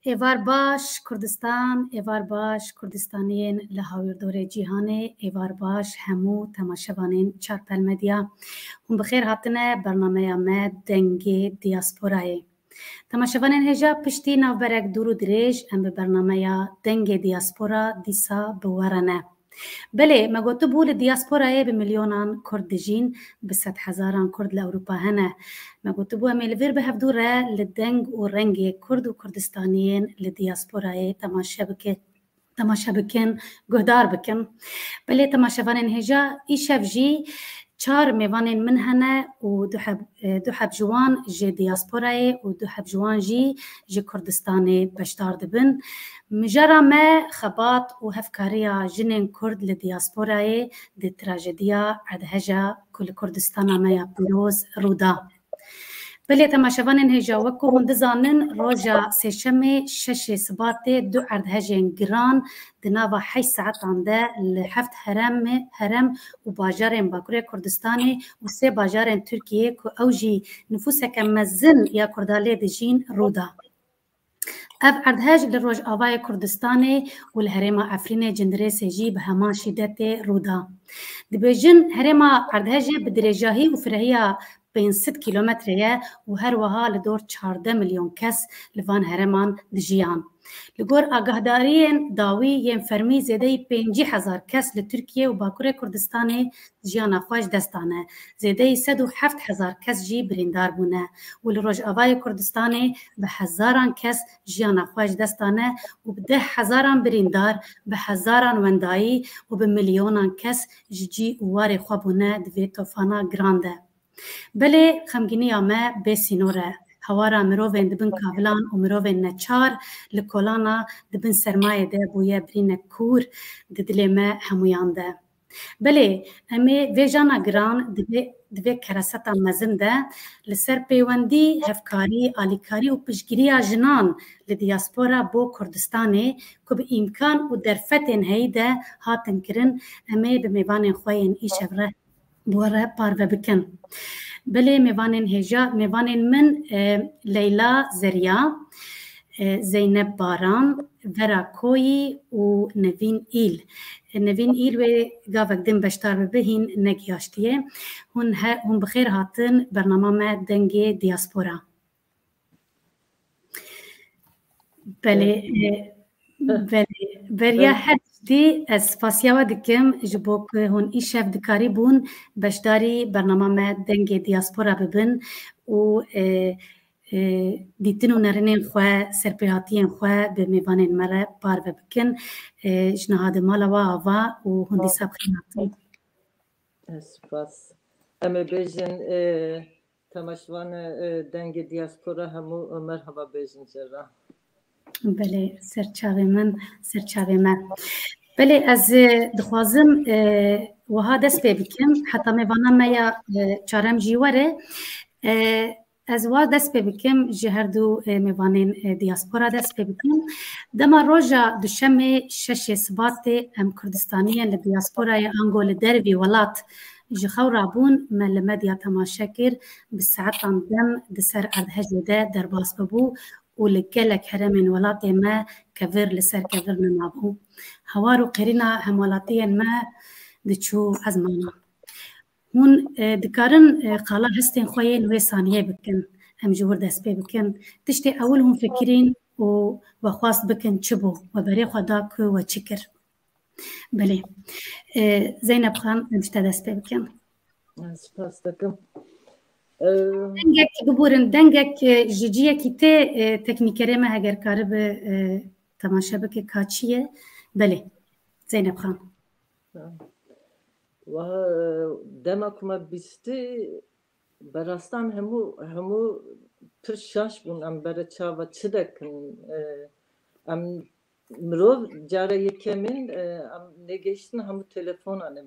ایوار باش کردستان، ایوار باش کردستانیین لحاویردور جیهانه، ایوار باش همو تماشاوانین چارپل مدیا. هم بخیر هاتنه برنامه ما دنگ دیاسپورای. تماشاوانین هجا پشتی نوبرک دورو دریج ام به برنامه دنگ دیاسپورا دیسا بوارنه. بله ما گوتو بول دیاسپورای به میلیونان کرد جین به 100,000 کرد لأوروپا هنه. ما گوتو بو امیل به هفدوره لدنگ و رنگ کرد و کردستانیین لدیاسپورای تماشا بکن گهدار بکن. بله تماشاوانین هجا ایشف جی 4 میوانین من هنه و دو حب جوان جی دیاسپورای و دو حب جوان جی کردستانی بشتار دبن. مجرى ما خباط وهفكارية جنين كرد لدياسبوراي دي تراجيديا عدهجا كل كردستان ما يبروز رودا. بلي تماشاوانين هجا وكو هندزانن روجا سيشمي ششي سباتي دو عدهجين جران دناوا 8 ساعات عنده لحفت هرم وباجارين باكوريا كردستاني وسي باجارين تركيا كو اوجي نفوسك مزن يا كردالي دجين رودا. اف عردهاج للروج آوای کردستانی و الهرما عفرین جندره سجی به همان شدت رودا. دبیجن هرما عردهاج بدرجاهی و فرهیا بین 100 کیلومتریه و هر وها لدور 14 میلیون کس لوان هرمان دجیان. لگور آگاهدارین داوی یم فرمی زیده 50,000 کس لترکیه و باکوره کردستانی جیان خواج دستانه. زیده 107,000 کس جی بریندار بونه و لروج آوای کردستانی به 1000 کس جیان خواج دستانه و به 10,000 بریندار به 1000 وندایی و به میلیونان کس جی واری خوابونه دوی توفانا گرانده. بله خمگینی آمه بسینوره. هوارا مروفین دبن کابلان و مروفین نچار لکولانا دبن سرمایه ده بویه برین کور ددلی ما همویان ده. بله امی ویجانا گران دوی کراستا مزن ده لسر پیوندی هفکاری آلیکاری و پشگیری جنان لدیاسپورا بو کردستانی که به امکان و درفتین هیده هاتن کرن امی به میوان خوین ایشوره بوره پارو بکن. بله میوانین هجا میوانین من لیلا زریا، زینب باران، ورا کوی و نوین ایل. نوین ایل و گاوک دم بشتار بهین نگیاشتیه. هون بخیر هاتن برنامه ما دنگ دیاسپورا. بله بریا هستی از فاسیاوا دکم جبوک هون ایشف دکاری بون بشداری برنامه ما دنگ دیاسپورا ببن و دیتن و نرنین خواه سرپیاتین خواه به میوانین مره پار بکن جنهاد مالا و آوا و هندی سب خیماتن. سپاس. اما بیجن تماشوان دنگ دیاسپورا همو مرحبا بیجن جرا. بله سرچاوی من بله از دخوازم وها دست پی بکم حتی میوانم میا چارم جیواره از وا دست پی بکم جهر دو میوانین دیاسپورا دست پی بکم دما روژا دوشم 6 سبات ام کردستانیان لدیاسپورا انگول دربی ولات جخو رابون مل مدیا تماشاکر بساعتان دم دسر ارهجده در باس ببو ولكلك هرمين ولاتي ما كفر لسر كفر ننابو هوارو قرينا همولاتيا ما دچو ازمانا هون دكارن قالا هستين خوين وي ثانيه بكن هم جور دست بي بكن تشتي اولهم فكرين وخواست بكن چبو وبري خداك وچكر بله زينب خان مشتا دست بي بكن سپاس دكم دنگک ببورن دنگک جیجیه کی ته تکنیکره ما اگر کار به تماشا بک کاچیه بله زینب خان و دمک ما بیستی براستان همو پرشاش بون ام برای چاوا چه دکن ام مرو جاره یکمین ام نگشتن همو تلفن آنه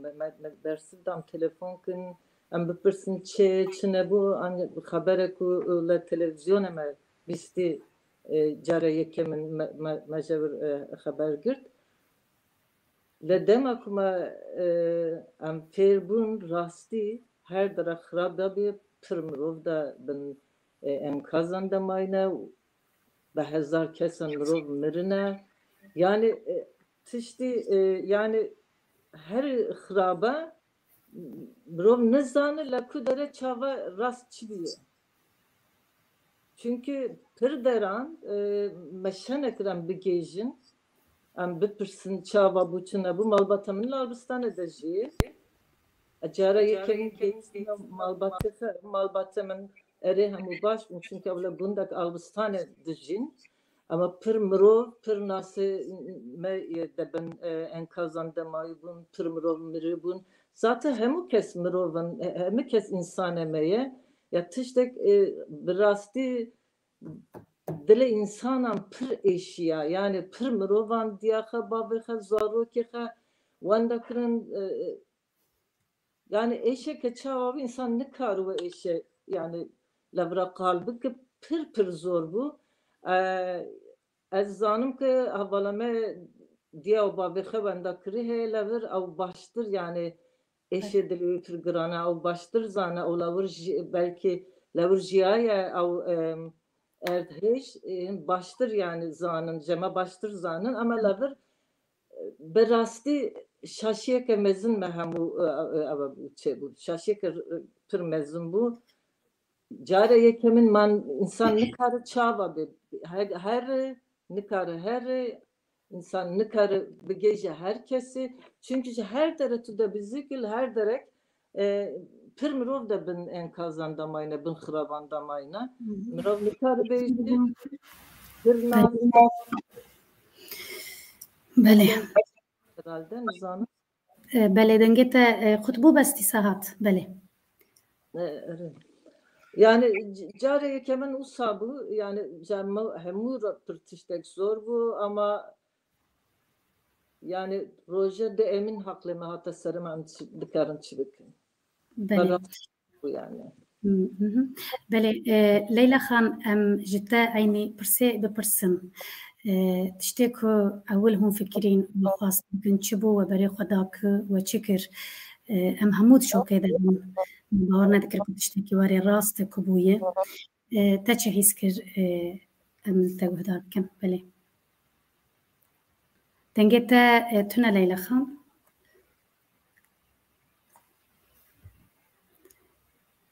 برسیدم تلفن کن ام بپرسن چه نبو آن خبره کو ل تلویزیون ما بیستی جاره یکمین مجبور خبر گرد لدم اکما ام پیربون راستی هر در خراب دا بی پرمروف دا بن امکازان دا ماینه به هزار کسان مرو مرنه yani tişti yani her xraba مرو نزانه لکو داره چاوا راست چی بیه çünkü pır deran meşen ekran bigejin am bipirsin çava buçuna bu malbatamın larbistan edeceği acara yekemin geçsin malbatamın eri hemu baş çünkü avla bundak albistan edeceğin ama pır mro pır nası me deben enkazan demayı bun pır mro miri bun zaten hemu kes mrovan hemu kes insan emeye ya tiştek birasti dile insanan pır eşya yani pır mrovan diyaha babeha zarokeha wanda kırın yani eşek çava insan ne karu ve eşek yani lavra kalbi ki pır zor bu az zanım ki havalame diya babeha wanda kırı he lavr av baştır yani eşe dili ötür grana av baştır zana o lavr belki lavr jiyaya av erdheş baştır yani zanın cema baştır zanın ama lavr berasti şaşiye ke mezin mehamu bu şaşiye ke pır mezin bu care yekemin man insan ne karı çava be her ne karı her insan ne karı begeje herkesi çünkü her tarafı da bizikil her derek pır mirov da bin enkazandamayna bin xirabandamayna mirov ne karı beji bir nas بله herhalde nizanı بله دنگت خطبو بستی ساعت بله yani care yekemin usabı yani cemma hemur tırtıştek zor bu ama yani proje de emin hakleme hatta sarıman dikarın çivik. بله Bu yani. بله ليلى خان ام جتا عيني برسي ببرسن تشتكو اولهم فكرين وخاص بن تشبو وبري خداك وشكر ام حمود شو كذا باورنا ذكر كنت تشتكي واري راست كبويه تاتشي هيسكر ام تاغدا كم بله تنجتا تنا ليلى خان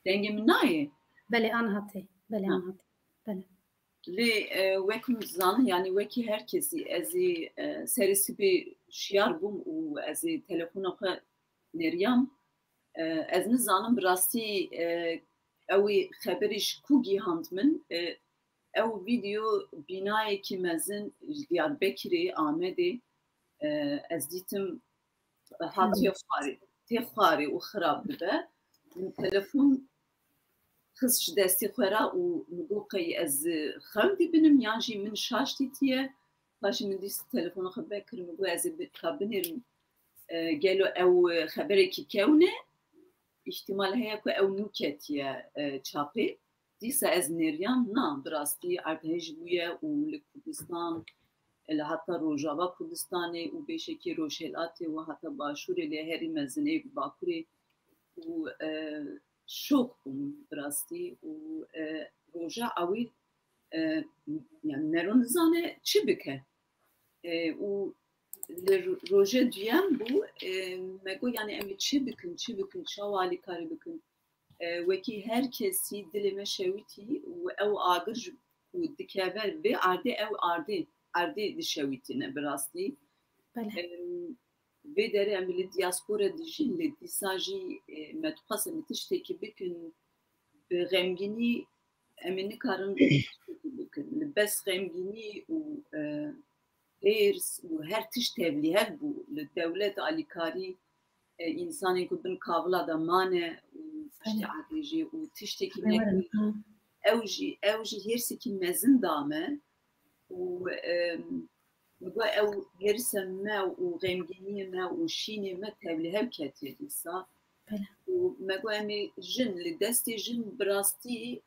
دنگم نایه بله آن هاتی بله آن هاتی بله li wekum zan yani weki herkesi ezi serisi bir şiar bum u ezi telefona xwe neriyam ez nizanim rastî ew xeberiş ku gîhand min ew video binayekî mezin Diyarbekirê Amedê ez dîtim hatiye xwarê tê xwarê û xirab dibe min telefon xis ji destê xwe ra û migo qey ez xem dibînim yan jî min şaş dîtiye paşê min dîst telefona xwe vekir migo ez ê binêrim gelo ew xeberekî kewne îhtimal heye ku ew nû ketiye çapê dîsa ez nêriyan na bi rastî erdhej bûye û li Kurdistan li heta Rojava Kurdistanê û bêşekî Rojhilatê û heta Başûrê lê herî mezinê Bakurê û şok bûm bi rastî û roja awî yani mero nizane çi bike û li roja duyem bû me got yani em ê çi bikin çawa alîkarî bikin wekî herkesî dilê me şewîtî û ew agir û dikeve vê erdê ew erdê dişewîtîne bi rastî vê derê em li diaspora dijîn lê dîsa jî me dixwazim tiştekî bikin bi xemgînî em ê nikarin bikin li bes xemgînî û hêrs û her tişt tevlîhev bû li dewlet alîkarî însanê ku bin kavla da mane û tiştê erdêjî û tiştekî ew jî hêrsekî mezin dame û migo ew hêrsa me û xemgîniyê me û şînê me tevlîhev ketiye dîsa û me got em ê jin li destê jin bi rastî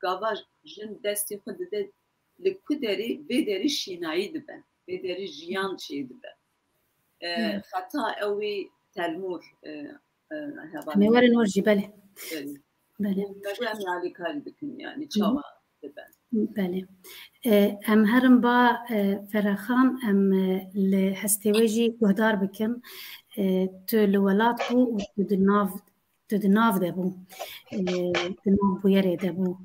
gava jin destê xwe dide li ku derê vê derê şînayî dibe vê derê jiyan çê dibe xeta ew ê telmûr mewarin orjî bele me got em ê alîkarî bikin yani çawa dibe بله ام هرم با فرخان ام لهستویجی گهدار بکن تو لولات بو و تو دناف ده بو دناف بو یره ده بو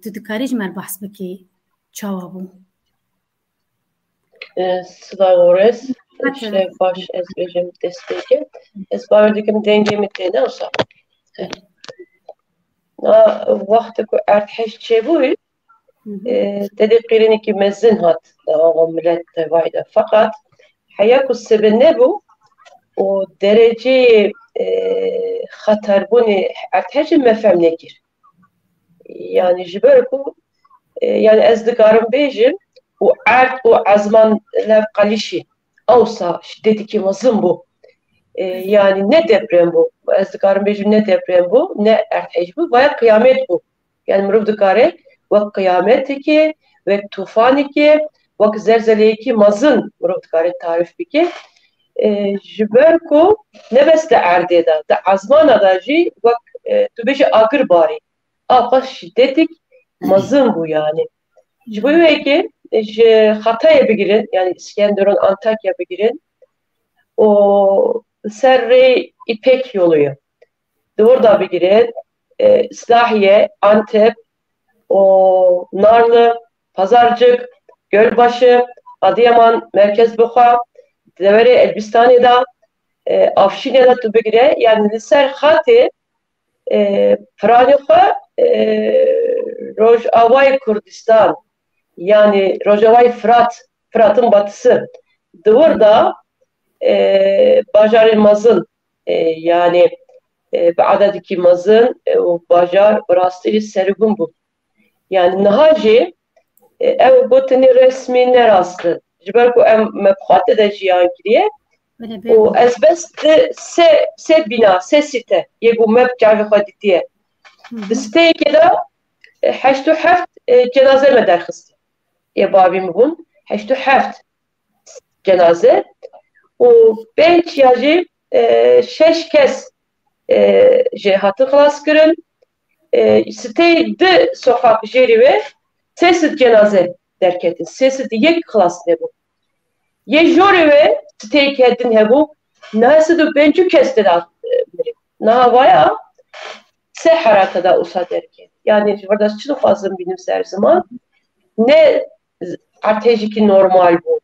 تو دکاریج مر بحث بکی چاوا بو Slavores işte baş ezberim desteği ezberdikim dengemi de olsa وقتی که ارتش چه بود dedi قرینی که مزن هات عملت وایده fakat حیاک السبب نبود و درجه خطر بونی ارتش مفهم نکر yani جبر کو yani ez dikarım bejim و ارت و azman lev kalişi olsa şiddeti mazın bu yani ne deprem bu ez dikarım bejim ne deprem bu ne ارتش bu veya kıyamet bu yani mırıv dikare ve kıyameti ki ve tufani ki ve zelzeleyi ki mazın mırıv dikare tarif biki جبر کو نبست عرده da azmana da ji vak tu beji agır bari apa şiddetik mazın bu yani jibuyu ki Hatay'a girin yani İskenderun Antakya girin o Serre İpek yoluyu orada girin İslahiye Antep o Narlı Pazarcık Gölbaşı Adıyaman Merkez Buha Devere Elbistan'da Afşin'e tu begire yani liser hati Franıkha Rojavay Kurdistan yani Rojavay Fırat'ın batısı Doğru'da Bajar mazın yani adadaki mazın o Bajar burası sergün bu yani nahaji ev botini resmi nerası جبر کو ام مبخات ده جیان کریه و اسبست سه بنا سه سیته یکو مب جاوی خودیتیه دسته که ده هشتو هفت جنازه مدرخسته یه بابی مبون هشتو هفت جنازه و بینچ یاجی شش کس جهاتı خلاص کرن site de sokak jeri ve sesit cenaze derketin sesit yek klas ne bu ye jori ve site kedin he bu nasıl da bençü kesti da na vaya se harakada usa derket yani burada çok fazla bilimsel zaman ne artejiki normal bu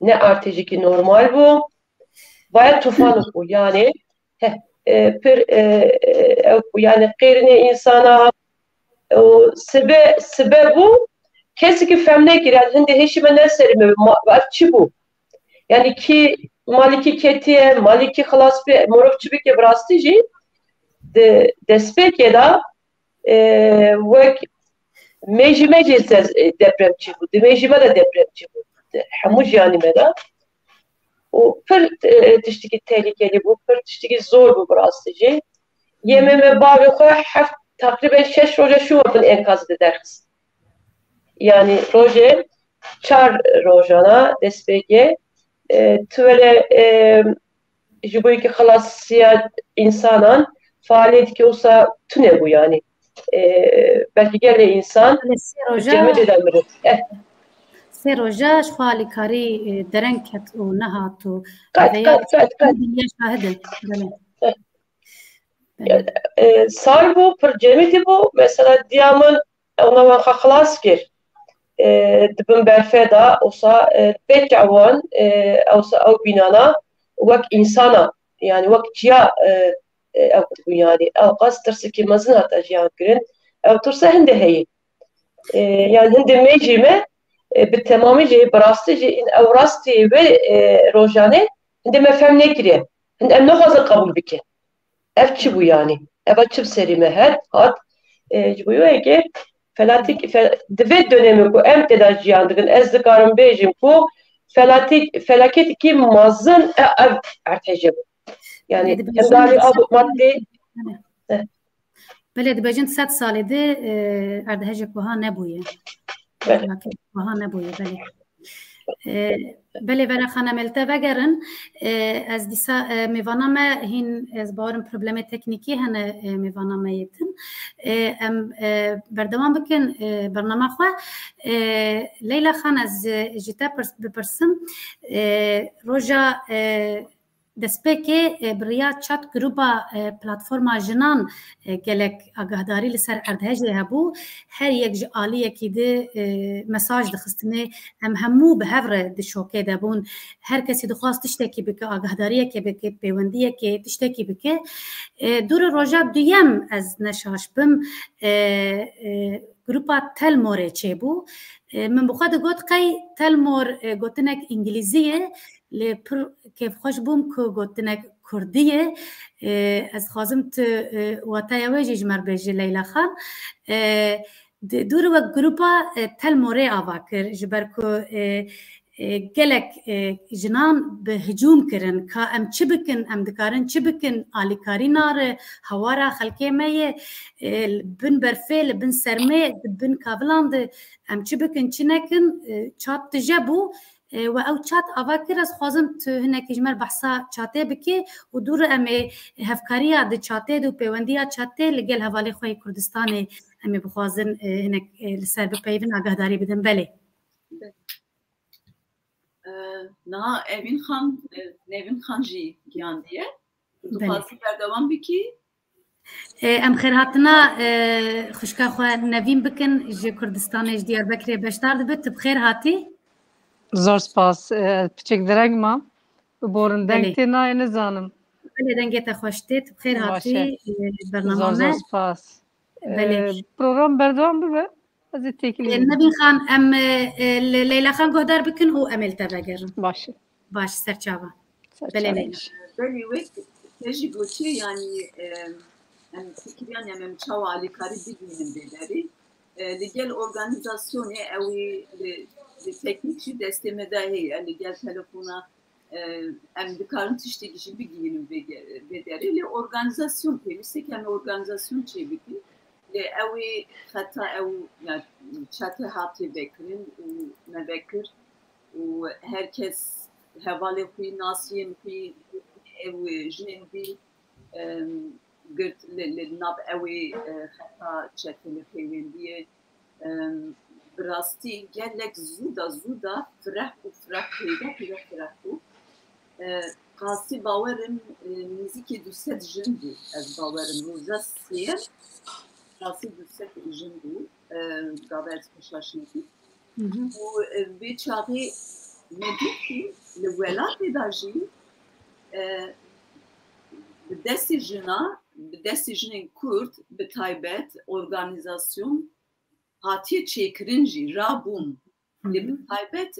ne artejiki normal bu vaya tufan bu yani yani qeyrine insana o sebe bu keski femne giren hindi heşime ne serime çi bu yani ki maliki ketiye maliki xalas bir morofçubik ya brastici de despeke da vek mecimece depremçi bu de mecime de depremçi bu hamuj yani meda o pır tiştiki tehlikeli bu pır tiştiki zor bu brastici yememe bağlı hafta takriben 6 roja şu ordan enkaz ederiz. Yani roje çar rojana despege tüvele jiboy ki xalasiyat insanan faaliyet ki olsa tüne bu yani belki gele insan cemil edemir. سه روزه شخالی کاری درنگ کت و نهاتو قد sar bu per cemiti bu mesela diyamın ona van xalas kir dibin berfeda olsa pek avan olsa o binana vak insana yani vak ciya yani o qastırsı ki mazın hata ciyan kirin o tursa hinde heyi yani hinde mecime bir tamamı ceyi barastı ceyin evrastı ve rojane hinde mefhem ne kiriye hinde ne hazır kabul bike evçi bu yani evçi serime hat bu ki felatik dve dönemi ku em tedaj ciyandıgın ez dikarım bejim ku felaket ki mazın ev ertece bu yani emdari abu madde بله دبجن 100 ساله ده اردهجک وها نبویه وها نبویه بله بله ولی خانم التوگرن از دیسا میوانم هین از بارم پروبلم تکنیکی هن میوانم ایتن ام بردوام بکن برنامه خواه لیلا خان از جیتا بپرسم روژا دەستپێکێ بریا چات گروپا پلاتفۆرما ژنان gelek ئاگاهداری لەسەر ئەردهەژێ هەبوو هەر یەک ji aliyekî di mesaj dixistinê em hemû bi hev re di şokê de bûn her kesî dixwast tiştekî bike agahdariyekê bike pêwendiyekê tiştekî bike dûrê roja duyem ez neşaş bim grupa Telmorê çêbû min bi xwe digot qey Telmor gotinek îngilîzî li pir kêfxweş bûm ku gotinek Kurdî ye ez xwazim tu wataya wê jî ji me bêjî Leyla xan dûr wek grupa Telmorê ava kir ji ber ku gelek jinan bi hicûm kirin ka em çi bikin em dikarin çi bikin alîkarî nare hewara xelkê me ye bin berfê li bin sermê bin kavilan de em çi bikin çi nekin çat dije bû و او چات آوا کر از خوازم تو هنک جمر بحثا چاته بکی و دور امی هفکاریا د چاته دو پیوندیا چاته لگل حوالی خوی کردستان امی بخوازن هنک لسر بپیون آگاهداری بدن بله نه nevin خان جی گیان دیه تو خاصی بردوام بکی ام خیر هاتنا خوشکا خواه نوین بکن جی کردستان اج دیار بکری بشتار دبت بخیر هاتی زور سپاس پچک درنگ ما بورن دنگ تی نای نزانم بله دنگی تا خوشتید بخیر هاتی برنامه زور سپاس پروگرام بردوام ببه از تکلیف نبی خان ام لیلا خان گودار بکن او امل تبگرم باش سرچاوا بله لیلا بله وقت تجی گوچه یعنی ام فکریان ام چاوا علیکاری بگیریم بیداری لیگل organizasyonu evi teknikçi desteme dahi yani gel telefona em dikarin tişte kişi bir giyinim bederi le organizasyon pemisek hem organizasyon çeviki le evi hatta ev yani çatı hafta bekrin u mebekir u herkes havale kuy nasiyen kuy ev jinin bir gırt le nab evi hatta çatı pevendiye براستی gelek zuda فرح و فرح bu قاسی باورم نزدیکی 200 جن بود از باورم روزا سیر قاسی 200 جن بود داورت خوشاشنیدی و به چاقی مدیکی لولات داجی به دستی جنین کرد به تایبت organizasyon hatiye çekirinci rabun le taybet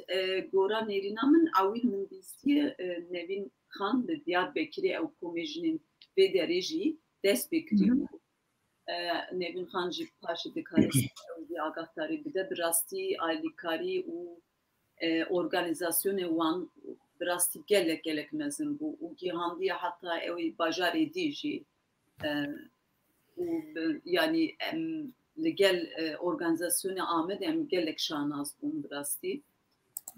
gora nerinamın avil mündisiye Nevin Khan de Diyarbakır'ı ev komejinin ve dereci dest bekliyor. Nevin Khan ji paşa dikarisi agahtari bir de birasti aylikari u organizasyonu wan birasti gelek mezin bu u gihandiye hatta ev bajar edici yani لگل organizasyonu Ahmet em gelek şanaz bun birasti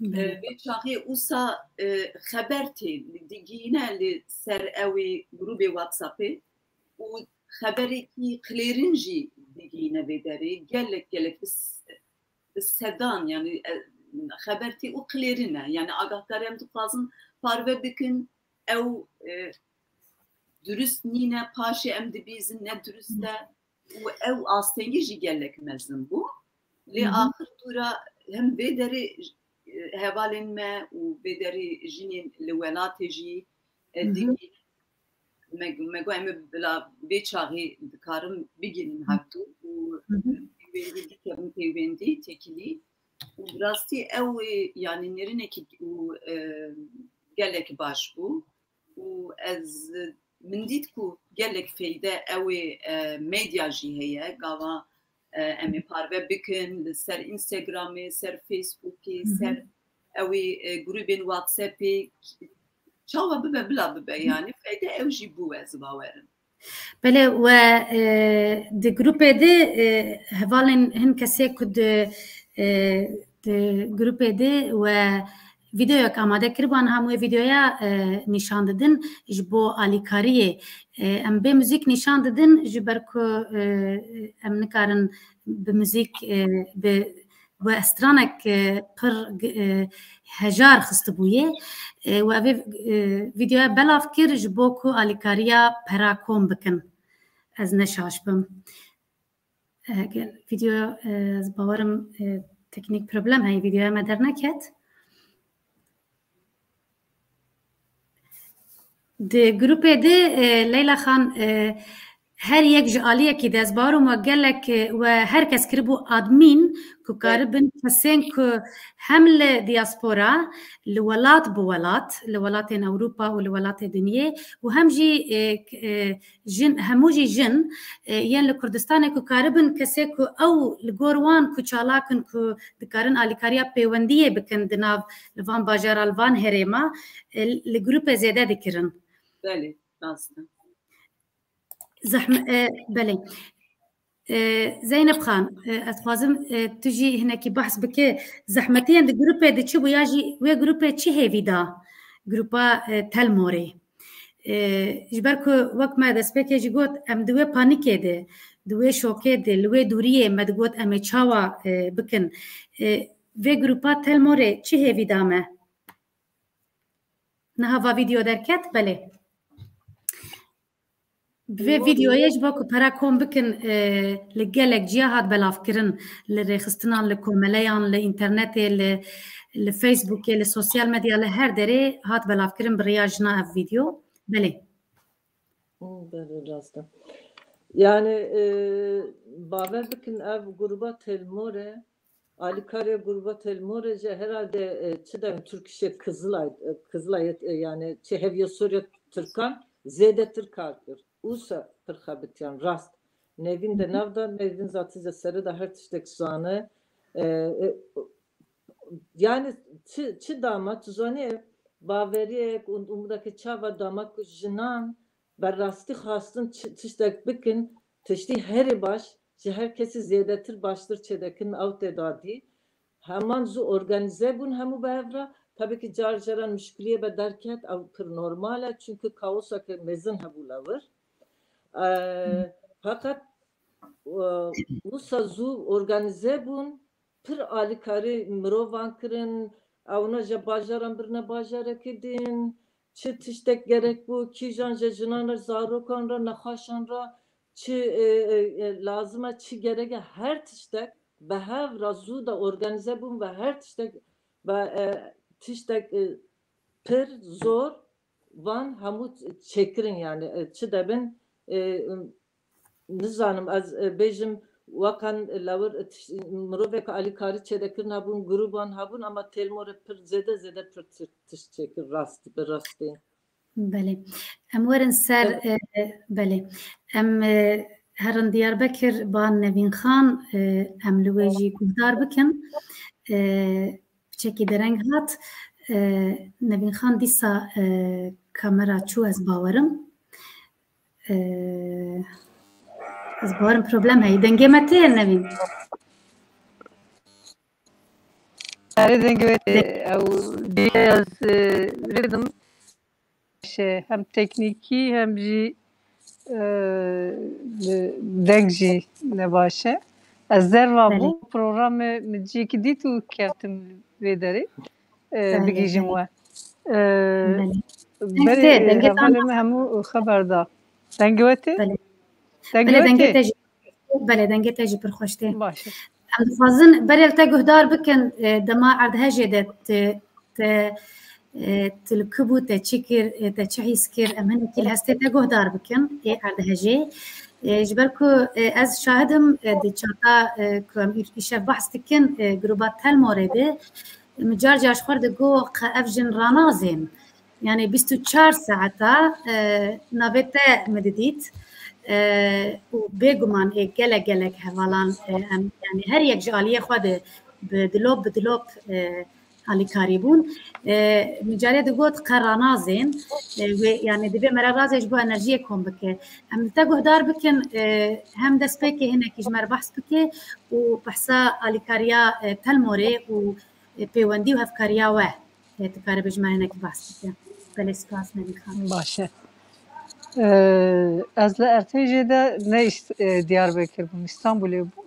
ve çağı usa haberti digine li ser evi grubu WhatsApp'ı u haberi ki klerinci digine vederi gelek bis sedan yani haberti u klerine yani agahtarem tıfazın parve bikin ev dürüst nine paşe em dibizin ne dürüst de و او آستنگی جی گلک مزن بو لی آخر دورا هم بدری هوالن ما و بدری جنین لولات جی دیگی مگو ام بلا بیچاری دکارم بگیریم هفتو و پیوندی تکلی و راستی او یعنی نرینه که گلک باش بو و از من دید کو gelek feyde evi medya jî heye gava em parve bikin ser Instagram'ı ser Facebook'ı ser evi grubên WhatsApp'ı çawa bibe bila bibe yani feyde ev jî bu ez bawerim bele ve di grupê de hevalên hin kesê ku گروپی ده و ویدیو که آماده کربان هموی ویدیویا نشان دادن جبو آلیکاریه ام به موزیک نشان دادن جبر که ام نکارن به موزیک به و استرانك پر هجار خستبويه و اوی ویدیو بلاف کر جبوکو آلیکاریا پراکوم بکن از نشاش بم ویدیو از باورم تکنیک پروبلم هایی ویدیو ما در نکد ده گروپه ده لیلا خان هر یک جالیه که دست بارم و گلک و هر کس کربو آدمین که کاربن کسین که حمل دیاسپورا لولات بولات لولات اوروپا و لولات دنیا و همجی جن هموجی جن یعنی لکردستان که کاربن کسی که او لگوروان که چالاکن که دکارن آلیکاریا پیوندیه بکن دناو لوان باجار لوان هریما لگروپ زیاده دکرن. بله راستن. بله زينب خان اتخوازم تجي هناك بحث بك زحمتين دي جروبي دي تشبو ياجي ويا جروبي تشي هيفيدا جروبا تلموري جبركو وقت ما دسبك يجي قوت ام دوي بانيكي دي دوي شوكي دي لوي دوريه ما دقوت ام تشاوا بكن في جروبا تلموري تشي هيفيدا ما نهافا فيديو دركت بله في فيديو يجبك براكم بكن لجالك جهات بلافكرن لرخصتنا لكم ملايان لإنترنت لفيسبوك للسوشيال ميديا لهر دري هات بلافكرن برياجنا فيديو بله بله راسته yani baver bikin ev gruba telmore Alikare gruba telmore herhalde çiğdem Türkçe Kızılay yani Çehevya Suriye Türkan zede Türkardır. Usa Türkhabityan rast. Nevin de navda nevin zatıca sarı da her tiştek zanı yani çi damat zani baveriyek umudaki çava damat jinan ber rasti xastın tiştek bikin tişti heri baş herkesi zedetir baştır çedekin avt edadi hemen zu organize bun hemu bevra tabii ki carcaran müşkiliye be derket av pır normale çünkü kaosa ke mezin hebulavır fakat bu sazu organize bun pır alikari mirovan kırın avna ja bajaran birine bajara kedin çi tiştek gerek bu ki janja jinanar zarokanra nakhaşanra çi lazıma çi gereke her tiştek behav razu da organize bun ve her tiştek ve tiştek pır zor van hamut çekirin yani çi debin nizanım az bejim wakan lavur mrovek alikari çedekirin habun gruban habun ama telmore pır zede pır tiş çekir rast bir rastı. بله ام ورن سر بله ام هرن دياربكر بان نوین خان ام لويجي گفتار بکن بچکی درنگ هات نوین خان دیسا کامرا چو از باورم problem هی دنگه مته نوین دنگه او دیاز ردم هم تکنیکی هم جی دنگ جی نباشه از در و بو پروگرام مجی که دیتو کردم ویداری بگیجم و بله حالا همو خبر دا دنگوته بله دنگه تجی پر خوشته باشه ام دفازن برای تا گهدار بکن دما عرضه جدت تلكبو تشكر تشحيسكر امن كل هسته تجهدار بكن عرضه جي جبركو از شاهدم دي چاتا كم ايش بحث تكن جروبات هالمورده مجار جاش خرد جو افجن رانازين يعني 24 ساعه نابته مدديت وبيجمان جلك هوالان يعني هر يك جاليه خد بدلوب آلیکاری بون مجاری دگوت قرانازین و یعنی دبی مرا رازش با انرژی کم بکه هم تا گهدار بکن هم دست به که هنه کیش مر بحث بکه و بحثا آلیکاریا تلموره و پیوندی و هفکاریا و تکاره بجمع هنه کی بحث بکه بله سپاس نمیخوام باشه از ارتجی ده نه دیاربکر بوم İstanbul'e bu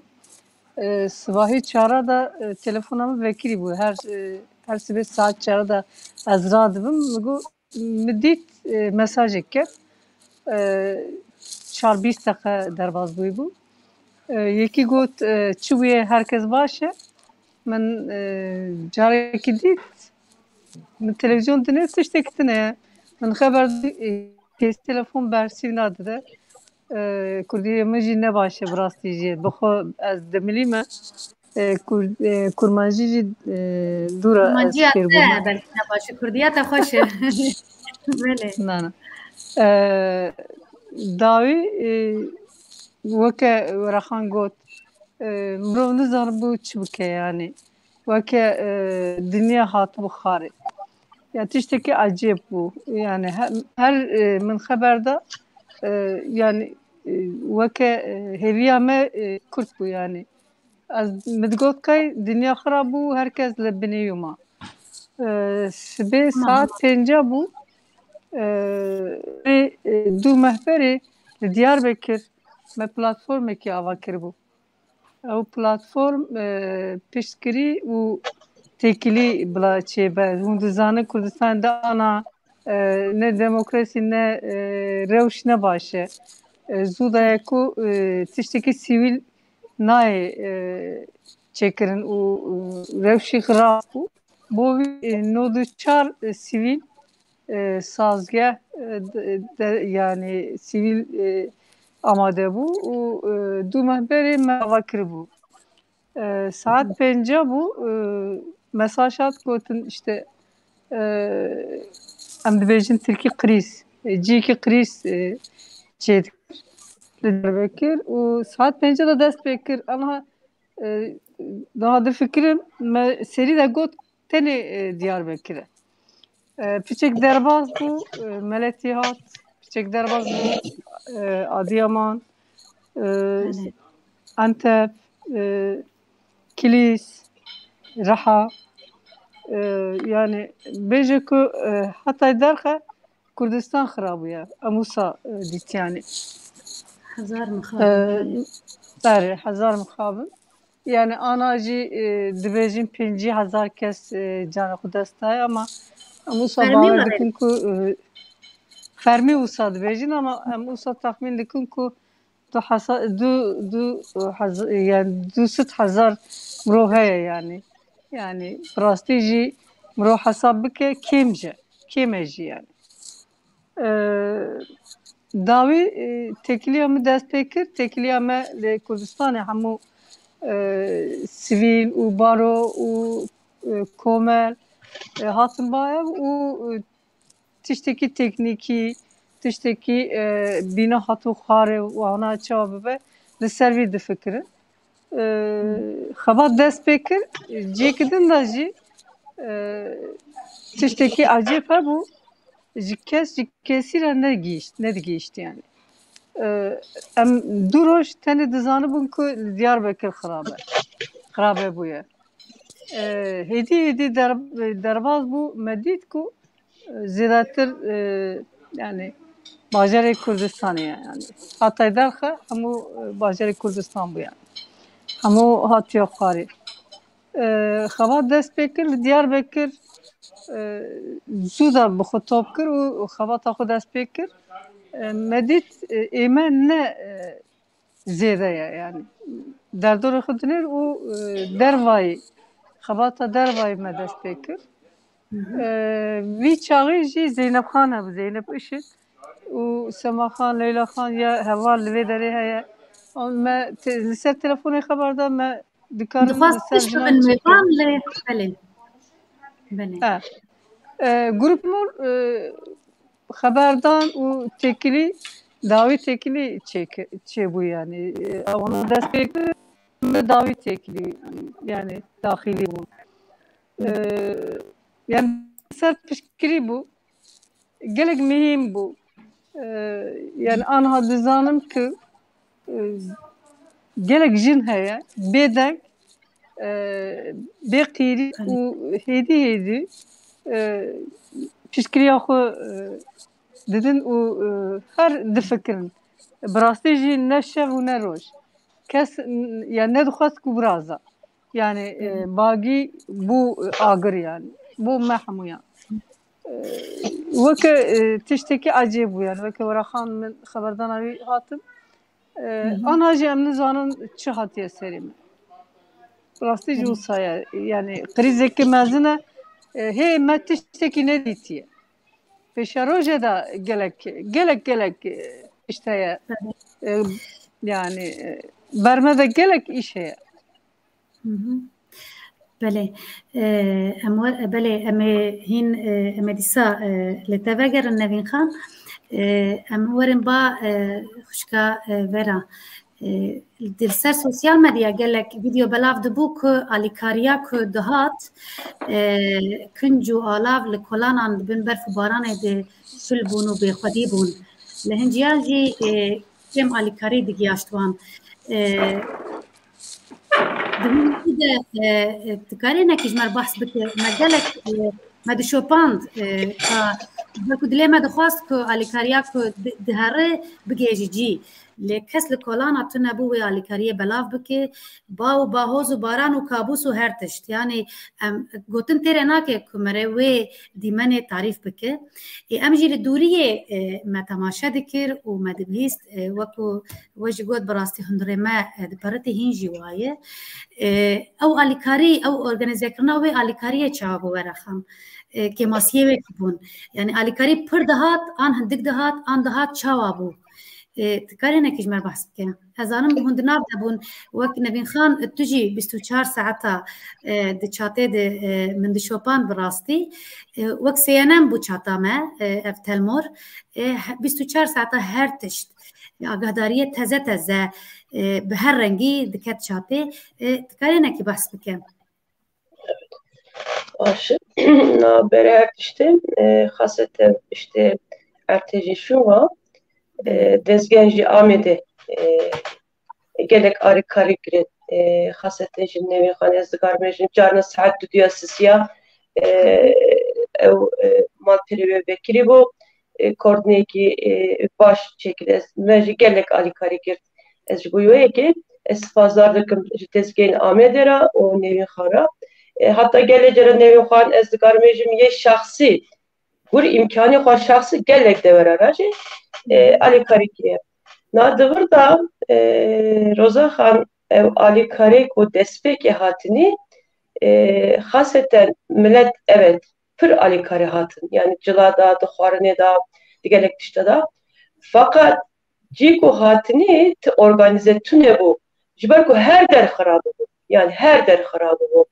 sabahı çara da telefonamı vekili bu her sabah saat çara da az radım bu müddet mesaj eker çar 20 dakika derbaz bu yeki got çubuğe herkes başı ben çara gidip televizyon dinle tiştekitine ben haber telefon bersivnadı da Kurdiye mecî ne baş rastî bixwe ez demilîme kurmancî jî dûra ez fêrbûme belki ne başı Kurdiya te hoş böyle ne dawî weke weraxan got mirov nizanin bu çi bike yani weke dinya hatibû xarê ya tiştekî acêb bû yani her min xeberda yani وکه هویه ما کرد بو یعنی از مدگوت که دنیا خراب بو هرکس لبنیو ما سبه ساعت 5 بو دو مهبری دیار بکر ما پلاتفورم که آوا کر بو او پلاتفورم پیشکری و تکیلی بلا چه به هندوزانه کردستان دا آنا نه دموکراسی نه روش نه باشه زودaya ku tişteki sivil nay çekirin u revşi xirab bu nodu çar sivil sazgah yani sivil amade bu u du mehberi mevakir bu saat 5 bu mesajat gotin işte em dibêjin Tirkî kriz cîkî kriz çêdik Diyarbakır û saat 5 da dest pê kir ama daha da fikrim me serî de got tenê Diyarbakır e piçek derbas bû Meletî hat piçek derbas bû Adıyaman Antep Kilis Raha yani bêje ku Hatay derxe Kurdistan xirab bûye em wisa dît yani Hazar mixabin beri hazar mixabin yani anacı dibêjin 50,000 kes canê xwe dest daye ama em wisa bawer dikin ku fermî wisa dibêjin ama em wisa texmîn dikin ku yani 200,000 mirov heye yani bi rastî jî mirov hesab bike kêm jî yani dawî tekiliya me dest pê kir tekiliya me li Kurdistanê hemû sivîl û baro û komel hatin bayev û tiştekî teknîkî tiştekî bîna hatû xarê wana çawa bibe li ser vî difikirin xebat dest pê kir cêkidin da jî tiştekî acêb hebû ji kesî re nedigihîşt yani em du roj tenê dizanibûn ku li Diyarbekir xirab hebûye hêdî derbas bû me dît ku zêdetir yani bajarê Kurdistanê ye yani Hatay derxe hemû bajarê Kurdistan bû yani hemû hatiye xwarê xebat dest pê kir li Diyarbekir zû da bi xwe top kir û xebata xwe dest pê kir me dît ême ne zêde ye yani derdorê xwe dinêr û dervayê xebata dervayê me dest pê kir vî çaxî jî Zeynepxan hebû Zeynep Işık û Semaxan Leylaxan ya heval li vê derê heye me li ser telefonê xeber da me dikarim li ser jinan çêkim Grup Nur xeberdan û tekilî dawî tekilî çêbû yani ona dest pê kir dawî tekilî yani daxilî bûn yani ser pişkiri bu. Gelek mühim bu. Yani anha dizanım ki gelek jin heye bedek beqiri u hedi pişkiriya xo dedin u her difikirin براستی جی نه شب و نه روز کس yani ne dixwast ku biraza yani bagî bû agir yani bû mehmû yani weke tiştekî ecêb bû yani weke were xan min xeberdana wî hatim aniha jî em nizanin çi hatiye serê min rastî jî wisa ye yani krîzekî mezin e hê me tiştekî nedîtiye pêşa rojê de gelek işte ye yani برمه ده گلک ایشه بله بله هین دیسا لتوگر نوین خان ورن با خوشکا ورا در سر سوسیال مدیا گلک ویدیو بلاف دبو که آلیکاریا که دهات کنجو آلاف لکولانان بین برف بارانه ده سل بونو به خودی بون لهنجیال جی کم آلیکاری دیگیاشتوان دموده تکاری نکیش مر بحث بکه مگلک مد شوپاند بلکو دلی مد خواست که آلیکاریا که دهره بگیجی جی لکس لکولانا تو نبوه آلیکاریه بلاف بکه باو باهوز و باران و کابوس و هر تشت یعنی گوتن تیره ناکه کمره وی دیمنه تعریف بکه ام جی دوریه ما تماشا دکر و ما دبهیست وکو وجه گوت براستی هندره ما دپرتی هینجی وایه او آلیکاری او ارگانیزه کرنا وی آلیکاریه چاوبو ورخم که ماسیه وی بون یعنی آلیکاری پر دهات آن هندک دهات آن دهات چاوبو تکاری نکیش مر بحث بکن هزانم هند ناب دبون وقت نبین خان تجی 24 ساعتا د چاته د من د شوپان براستی وقت سینم بو چاتا ما افتلمور 24 ساعتا هر تشت آگاهداری تازه به هر رنگی دکت چاته تکاری نکی بحث بکن باشه نابره هر تشته خاصتا işte erteci şu var dezgenci Ahmet'e gelek arı karikret hasete jinnevi xanez garmejin carna saat düdüya sisiya ev malperi ve bekiri bu koordineki baş çekilez meji gelek arı karikret ez bu yoyeki es fazlardıkım dezgen Ahmet'era o nevi xara hatta gelecere nevi xan ez garmejim ye şahsi gur imkanı xo şahsi gelek de ver aracı Ali Karik'e. Nadıvır da Roza Xan Ali Karik o despeki hatini haseten millet evet pır Ali Kari hatın yani Cıla'da, Xarne'da, diğerlik işte da fakat Ciku hatini organize tüne bu. Jibarku her der xarabı bu. Yani her der xarabı bu.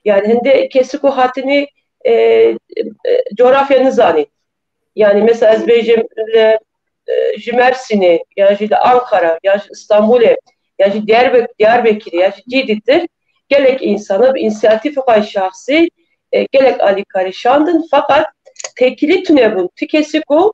Yani hende kesiku hatini coğrafyanı zani. Yani mesela Azerbaycan'la Mersin'e, yani Ankara, yani İstanbul'e, yani Diyarbakır'e, yani Cidit'tir. Gelek insana bir inisiyatif olan şahsi, gelek Ali Karişandın fakat tekili tünebun, tükesiku,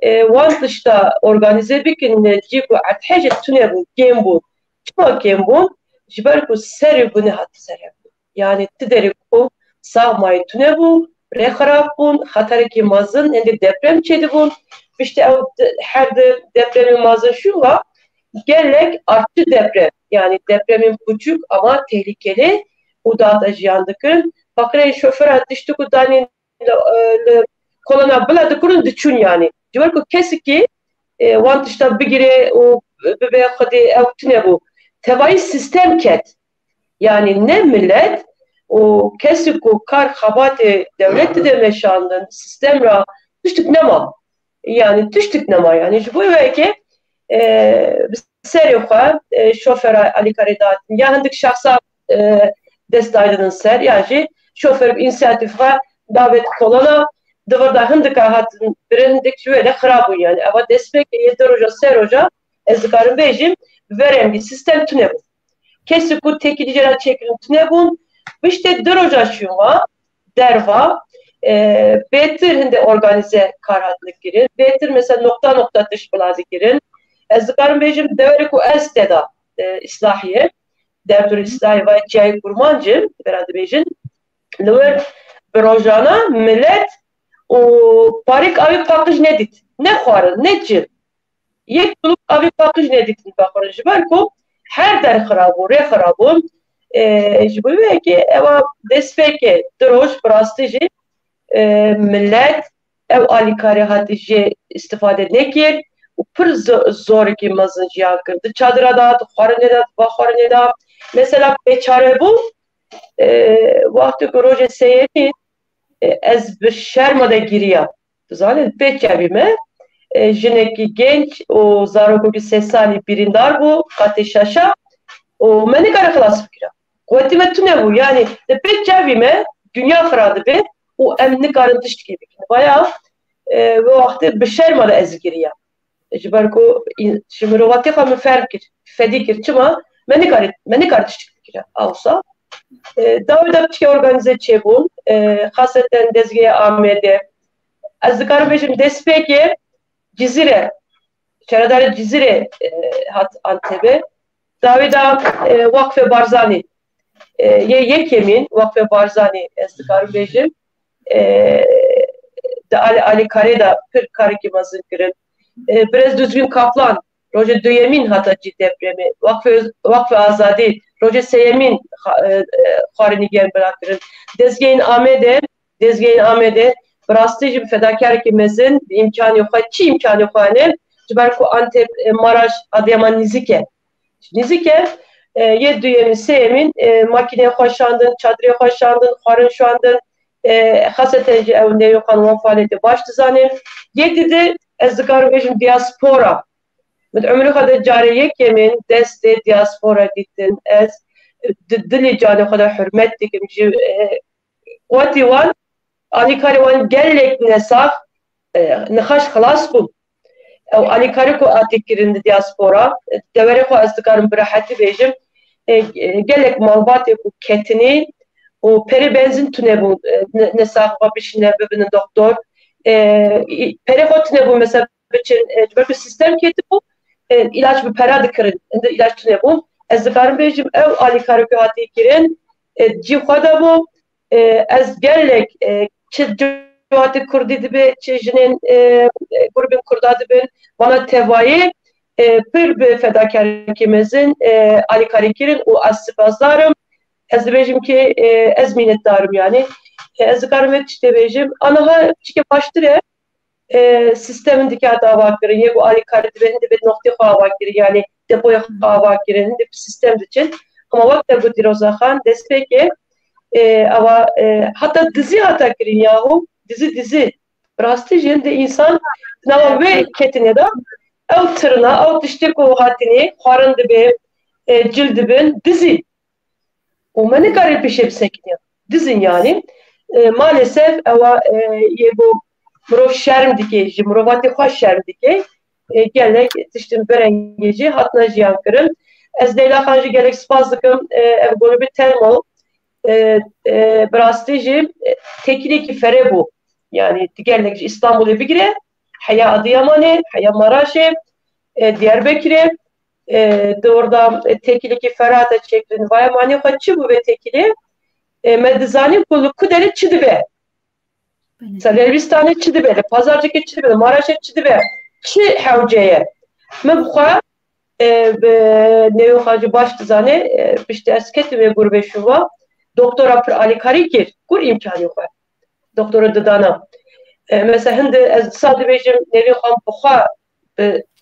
van dışta organize bikin, ciku athece tünebun, gembun, çıma gembun, jibarku seri bunu hatı seri. Yani tideriku sağmayı tünebun, reharabun, hatariki mazın, ende deprem çedibun, İşte her depremin mazı şu var, gelek artçı deprem. Yani depremin küçük ama tehlikeli. O da acıyandıkın. Bakırın şoför atıştık o da kolona buladı kurun düşün yani. Diyor ki kesiki vantışta bir gire o bebeğe hadi evtine bu. Tevai sistem ket. Yani ne millet o kesik o kar habati devleti de meşandın sistemra düştük ne ma. Yani düştük nema yani bu belki seriyoha şoför Ali Karidat'ın ya hendik şahsa destaydının ser yani şoför inisiyatife davet kolana dıvırda hendik hatın bir hendik şöyle xarabun yani ama destek yeter hoca ser hoca ezgarın bejim veren bir sistem tüne bu kesik bu tekili cerat çekirin tüne bu işte dır hoca şuna derva betir hinde organize karatlık girin. Betir mesela nokta dış bilazı girin. Ez dikarim bejim devre ku ez teda islahiye. Devdur islahi ve cihayı kurmancı beradı bejin. Lüver brojana millet o parik avi pakıj nedit. Ne xwarın, ne cil. Yek bulup avi pakıj neditin bakırın. Jiber ku her der xarabun, re xarabun. Jiber ki eva despeke droj prastici millet ev alikari hatice istifade nekir. Pır zor ki mazın jiyan kırdı. Çadıra da, xwarın eda, baxwarın eda. Mesela beçare bu vakti proje seyini ez bir şermada giriya. Zaten beçevime jineki genç o zaroku ki sesali birindar bu kateşaşa o meni kara klas fikra. Kuvvetime tüne bu yani beçevime dünya kıradı be o emni karıntış gibi. Bayağı bu vakti bir şermada ez giriya. Jibarko şimdi rovati hamı ferkir fedikir çıma meni karıntış fikra. Alsa Davudapçı organize çebun, haseten dezgeye Ahmet'e, az dikarim bejim despeke Cizire, Çaradare Cizire hat Antep'e, Davida Vakfe Barzani, yekemin Vakfe Barzani az dikarim bejim, Ali Kareda pır kariki mazın kırın, biraz düzgün kaplan, Roje Döyemin hataçı depremi, Vakfe Azadi, Roje Seyemin xwarinî gel bırakırın. Dezgeyin Amede, brastıcı fedakar ki mezin imkanı yok. Çi imkanı yok ne? Ciber ku Antep, Maraş, Adıyaman, Nizike. Nizike, ye Döyemin, Seyemin, makineye hoşlandın, çadırıya hoşlandın, xwarin şu andın, haseten ev ne yok anılan faaliyeti baştı zanim. Yedidi, ez dikarim bejim diaspora. Mit ömrü kadar cariyek yemin, deste diaspora gittin, ez dili canı kadar hürmet dikim. Kuati wan, alikari wan gellek nesah, nexaş xalas bun. Alikari ku atikirindi diaspora, devere ku ez dikarim birahati bejim, gellek malbatı ku ketini, o peri benzin tüne bu, nesah babişine bebinin doktor, peri ku tüne bu mesela, bir sistem keti bu, ilaç bir pera dikirin, ilaç tüne bu. Ez dikarim bejim ev alikari ku hati kirin, cihada bu, ez gellek çi cihati kurdi dibe, çi jinin grubin kurda dibe, bana tevayı pır bir fedakarikimizin alikari kirin, o az sipazdarım. Ez bejim ki ez minnetdarım yani. Ez dikarim et işte bejim. Anaha çike baştır sistemin dikkat avakirin, ye bu alikari dibe, hindi bir noktaya avakirin yani depoya avakirin, hindi bir sistem için. Ama vakti bu dirozahan despeke ama hatta dizi hata kirin yahu, dizi. Prestijin de insan nama ve ketine de ev tırna, ev dişte kuhatini, xwarın dibe, cildibin dizi. O meni garip bir şey sekiniyor. Dizin yani. Maalesef ama ye bu mırov şerm dike, mırovati hoş şerm dike, gelek tiştim berengeci, hatna jiyan kırın. Ez Leyla Xanjı gerek spazlıkım, ev golu bir termo, brastijim, tekili ki fere bu. Yani diğerlik İstanbul'u bir gire, haya Adıyaman'ı, haya Maraş'ı, Diyarbakır'ı, orada tekili ki ferata çektiğini, vaya mani kaçı bu ve tekili, meddizani kulu kuderi çıdıbe. Elbistan'ı çıdıbe, Pazarcık'ı çıdıbe, Maraş'ı çıdıbe, çi havceye. Mebukha, nevi xacı baştı zane, işte esketi ve gurbe şuva, doktora pır alikari gir, gur imkanı yok. Doktora dıdana. Mesela hindi sadı bejim nevi xan bukha,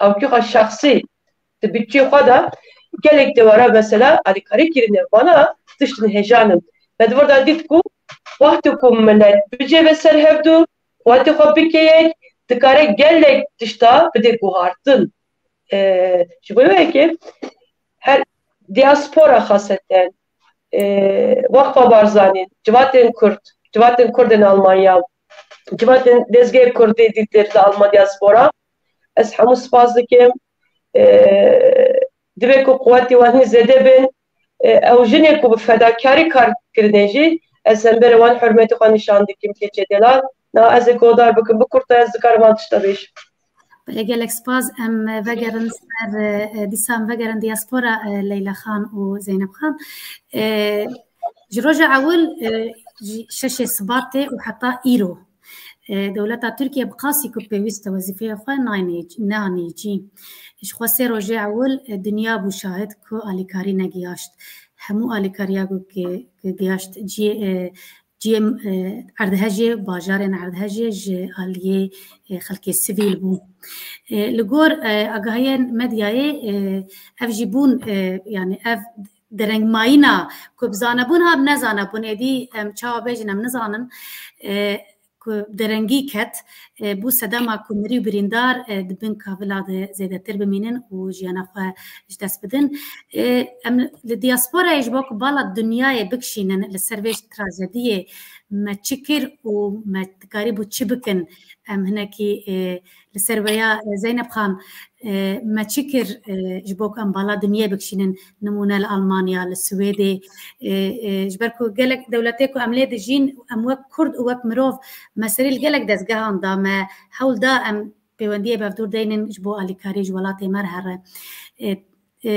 avki şahsi, bütçe xada, gelek de vara mesela alikari girine bana dıştın heyecanım. Ben de orada ditku, vakti kum millet bütçe ve serhevdu, vakti xabikeyek, dikare gelek dışta bir de guhartın. Şu böyle ki her diaspora haseten Vakfa Barzani, Civaten Kurd'un Almanya, Civaten Dezge Kurd dedikleri de Alman diaspora. Ez hamus bazlıkim dibeko kuvveti vahni zede ben ev jineku bu fedakari kar kirneji Ez hember wan hürmeti xwe nîşan dikim keçê delan. Na ez ê godar bikim bikurta ez dikarim wan tişta bêjim. gelek spas em vegerin ser dîsan vegerin diaspora Leyla Xan û Zeynep Xan. Ji roja ewil şeşê Sibatê û heta îro dewleta Tirkiye bi qasî ku pêwîst e wezîfeya xwe neanîcî. Ji xwe sê rojê ewil dinya bû şahid ku alîkarî negihaşt. Hemû alîkariya ku gihaşt ciyê erdhejê bajarên erdhejê ji aliyê xelkê sivîl bû. Li gor agahiyên medyayê ev jî bûn yani ev derengmayîna ku bizanebûn hab nezanebûn êdî em çawa bêjin em nizanin ku derengî ket bû sedema ku mirî û birîndar dibin kavila de zêdetir bimînin û jiyana xwe ji dest bidin. Em li diasporayê ji bo ku bala dunyayê bikişînin li ser vê trajediyê me çi kir û me dikarî bû çi bikin em hinekî li ser veya Zeynep Xan me çi kir ji bo ku em bala dunyayê bikişînin nimûne li Almanya li Swêdê ji ber ku gelek dewletê ku em lê dijîn em wek Kurd û wek mirov me serî li gelek dezgehan da me hewl da em pêwendiyê bevdûr deynin ji bo alîkarî ji welatê me re here.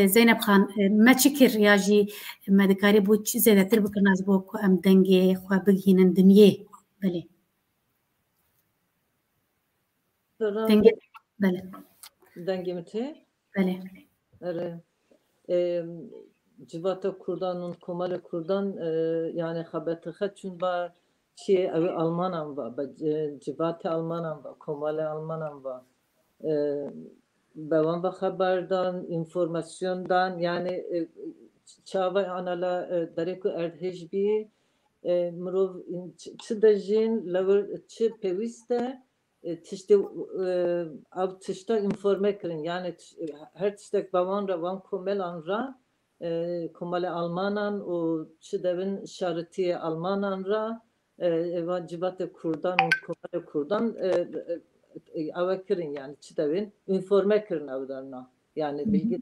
Zeynep Xan me çi kir ya jî me dikarî bû çi zêdetir bikin ji bo ku em dengê xwe bigihînin dinyê belê dengê belê dengê tê belê civata Kurdan û komalê Kurdan yani xebetixe çûn ba çiye ew Almanan va civatê Almanan va komalê Almanan va bewan ve xeberdan informasyondan yani çava anala derê ku erdhej bî mirov çi dejin lewir çi pêwîst e tiştê ev tişta informe kirin yani her tiştek bewan re wan komelan ra komalê Almanan û çi devin şartiyê Almanan ra eva civatê Kurdan û komalê Kurdan ev kirin yani çi devin informe kirin ew derna yani bilgi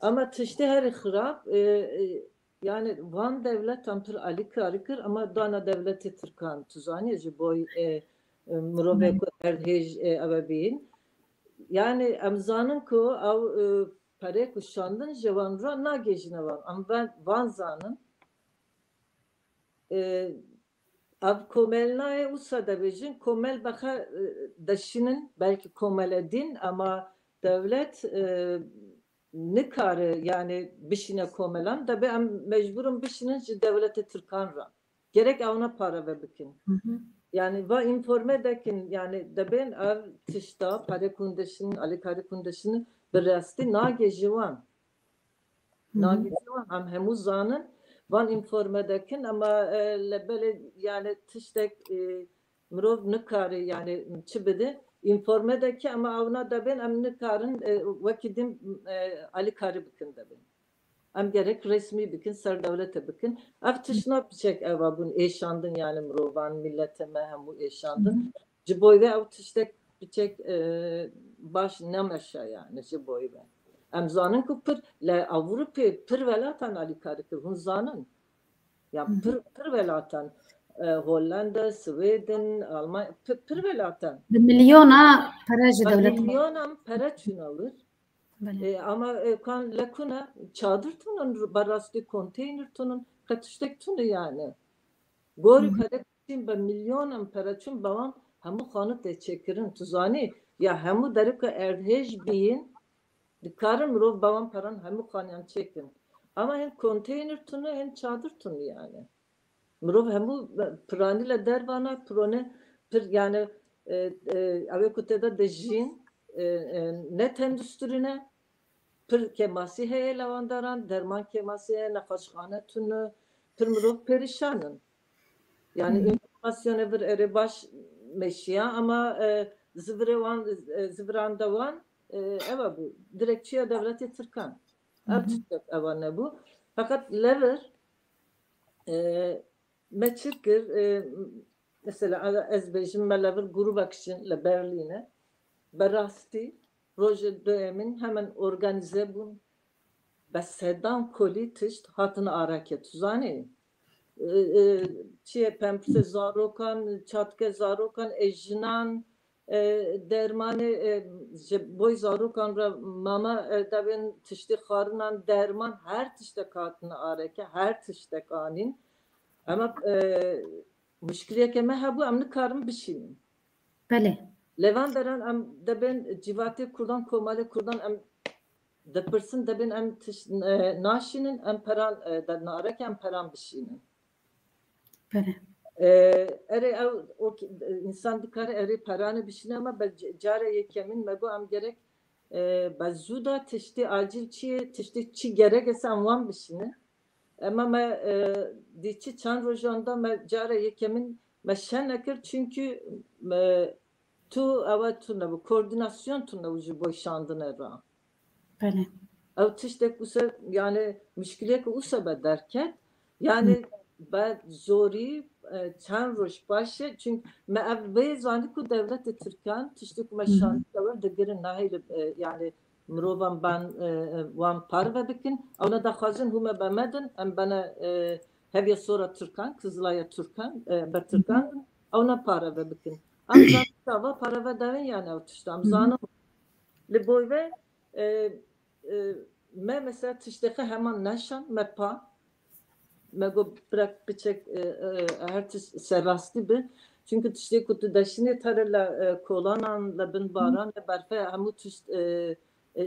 ama tiştê herî xirab yani van devletan pir alîkarî kir ama dana devletê Tirkan tu zanî ji bo mirovê ku erdhêj ew bîn yani em zanin ku ew perê ku şandin ji wan re nagêjine wan em van zanin ev komelnayê wisa dibêjin komel bexe deşînin belkî komele din ama devlet nikare yani bişine komelan debe em mecburum bişinin ji devletê Tirkan re gerek evna para ve bikin yani va informe dekin yani debên ev tişta perê kundeşin alîkarî kundeşin bi rastî nage ji wan em hemû zanin van informe dekin ama lebelê yani tiştek mirov nikare yani çi bide informe deki ama evna debên em nikarin wekî din alîkarî bikin debin em gerek resmî bikin ser devlete bikin ev tişna biçek eva bûn êşandin yani mirovan millete me hemû êşandin ji bo vê ew tiştek biçek baş nemeşe yani ji bo vê em zanin ku pir li Ewropê pir welatan alîkarî kir hûn zanin ya pir welatan Hollanda, Sweden, Almanya pir welatan bi milyona pere ji devlet milyonan pere çûn alır ama kan lekuna çadır tunun barastı konteyner tunun katıştek tunu yani gori kadar be milyonan pere çûn bawan hemû xanı te çekirin tuzani ya hemû derika erdhej bîn dikarin mirov bawan paran hemû xaniyan çekin ama hem konteyner tunu hem çadır tunu yani mirov hemû piranîle dervana pirone pir yani ev ku te de dijîn net endüstrine pir kemasî heye levandaran derman kemasî heye nexweşxane tune pir mirov perîşanin yani informasyonê vir erê baş meşiya ama ziviran de wan eva bû direkçiya devletê Tirkan ev tiştek eva nebû fakat levir me çi kir mesela ez bêjim me levir grûbek için li Berlînê berastî rojê doyemîn hemen organize bûn be sedan kolî tişt hatin arake tu zanî چیه پمپس زاروکان چاتک زاروکان اجنان درمان boy zarukan ra mama tabin tişti xarınan derman her tişte katına areke her tişte kanin ama müşkiliye keme ha bu amni karım bişinin. Bele. Levan deren am tabin civati kurdan komale kurdan am the person tabin am naşinin am peran da areke am peran bişinin. Bele. اره او انسان دکاره اره پرانه بشینه اما جاره یکمین مگو ام gerek bazzuda tişti acil tişti gerek ise amvan bişine ama me diçi çan rojanda me jare yekemin me şenekir çünkü tu ava tu ne bu koordinasyon tu ne ucu boşandın era. Bele. Ev tiştek bu se yani müşkilek usa derken yani ben zori çan roş başı çünkü me evve zandı ku devlet Türkan tiştik meşan var da girin nahil yani mrovan ben van parve bikin ona da xazin hume bemedin em bana hevye sonra Türkan Kızılay'a Türkan be Türkan ona parve bikin am zandı parve devin yani o tiştam zanım li boyve me mesela tişteki hemen neşan me pa Mego bırak biçek her serrasti bir çünkü tişte kutu daşını tarla kolanan labın baran ve barfe hamu tişt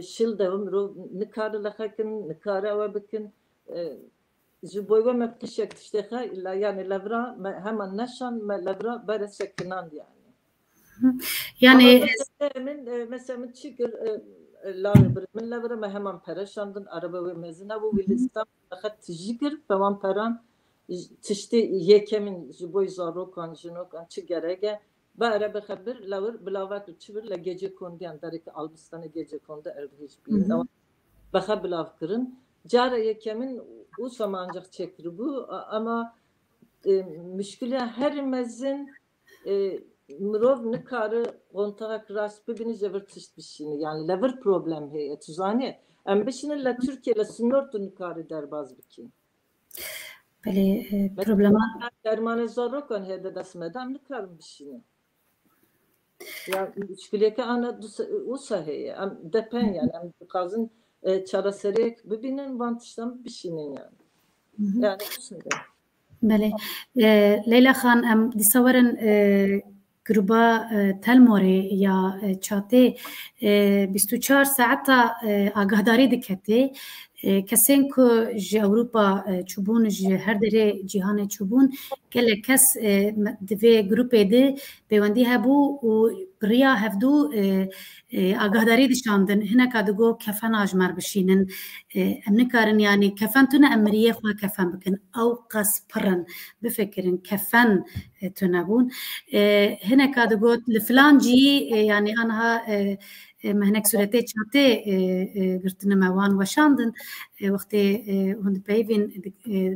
şil devam ro nikarı lahakin nikarı ve bikin jiboyva me tişek tişte ha illa yani lavra hemen neşan me lavra bare sekinan yani. Yani mesela çıkır من لا برا ما هم پرشاندن عربه و مزنه و ویلستان خد تجیگر فمان پران تشتی یکمین جبوی زاروکان جنوکان چی گرگه با عربه خبر لور بلاوت چی بر لگیجه کندیان داری که آلبستان گیجه کنده اربهش بیرن بخب بلاف کرن جاره یکمین او samancak çekir bu ama müşküle her mezin Mirov nikarı kontak raspi bini zevırtışt bişini yani lever problem heye tuzani em bişini la Türkiye la sınırtı nikarı derbaz bikin. Bele problema dermanı zarokan hede dasmedam nikarım bişini. Ya müşküleke ana usa heye em depen yani em kazın çara serek bibinin vantıştan bişinin yani. Yani usunde. Bele Leyla Khan em disavarın gruba telmore ya çate 24 saata agahdari dikete kesên ku ji Ewropa çûbûn ji her derê cîhanê çûbûn gelek kes divê grupê de pêwendî hebû û biriya hevdû agahdari dişandin hineka digo kefen ajmer bişînin em nikarin yani kefen tune em miriyê xwe kefen bikin ew qas pirin bifikirin kefen tunebûn hineka digo li filan cî yani anha مهنك سورتي چاته گرتن موان وشاندن وقتی هند پیوین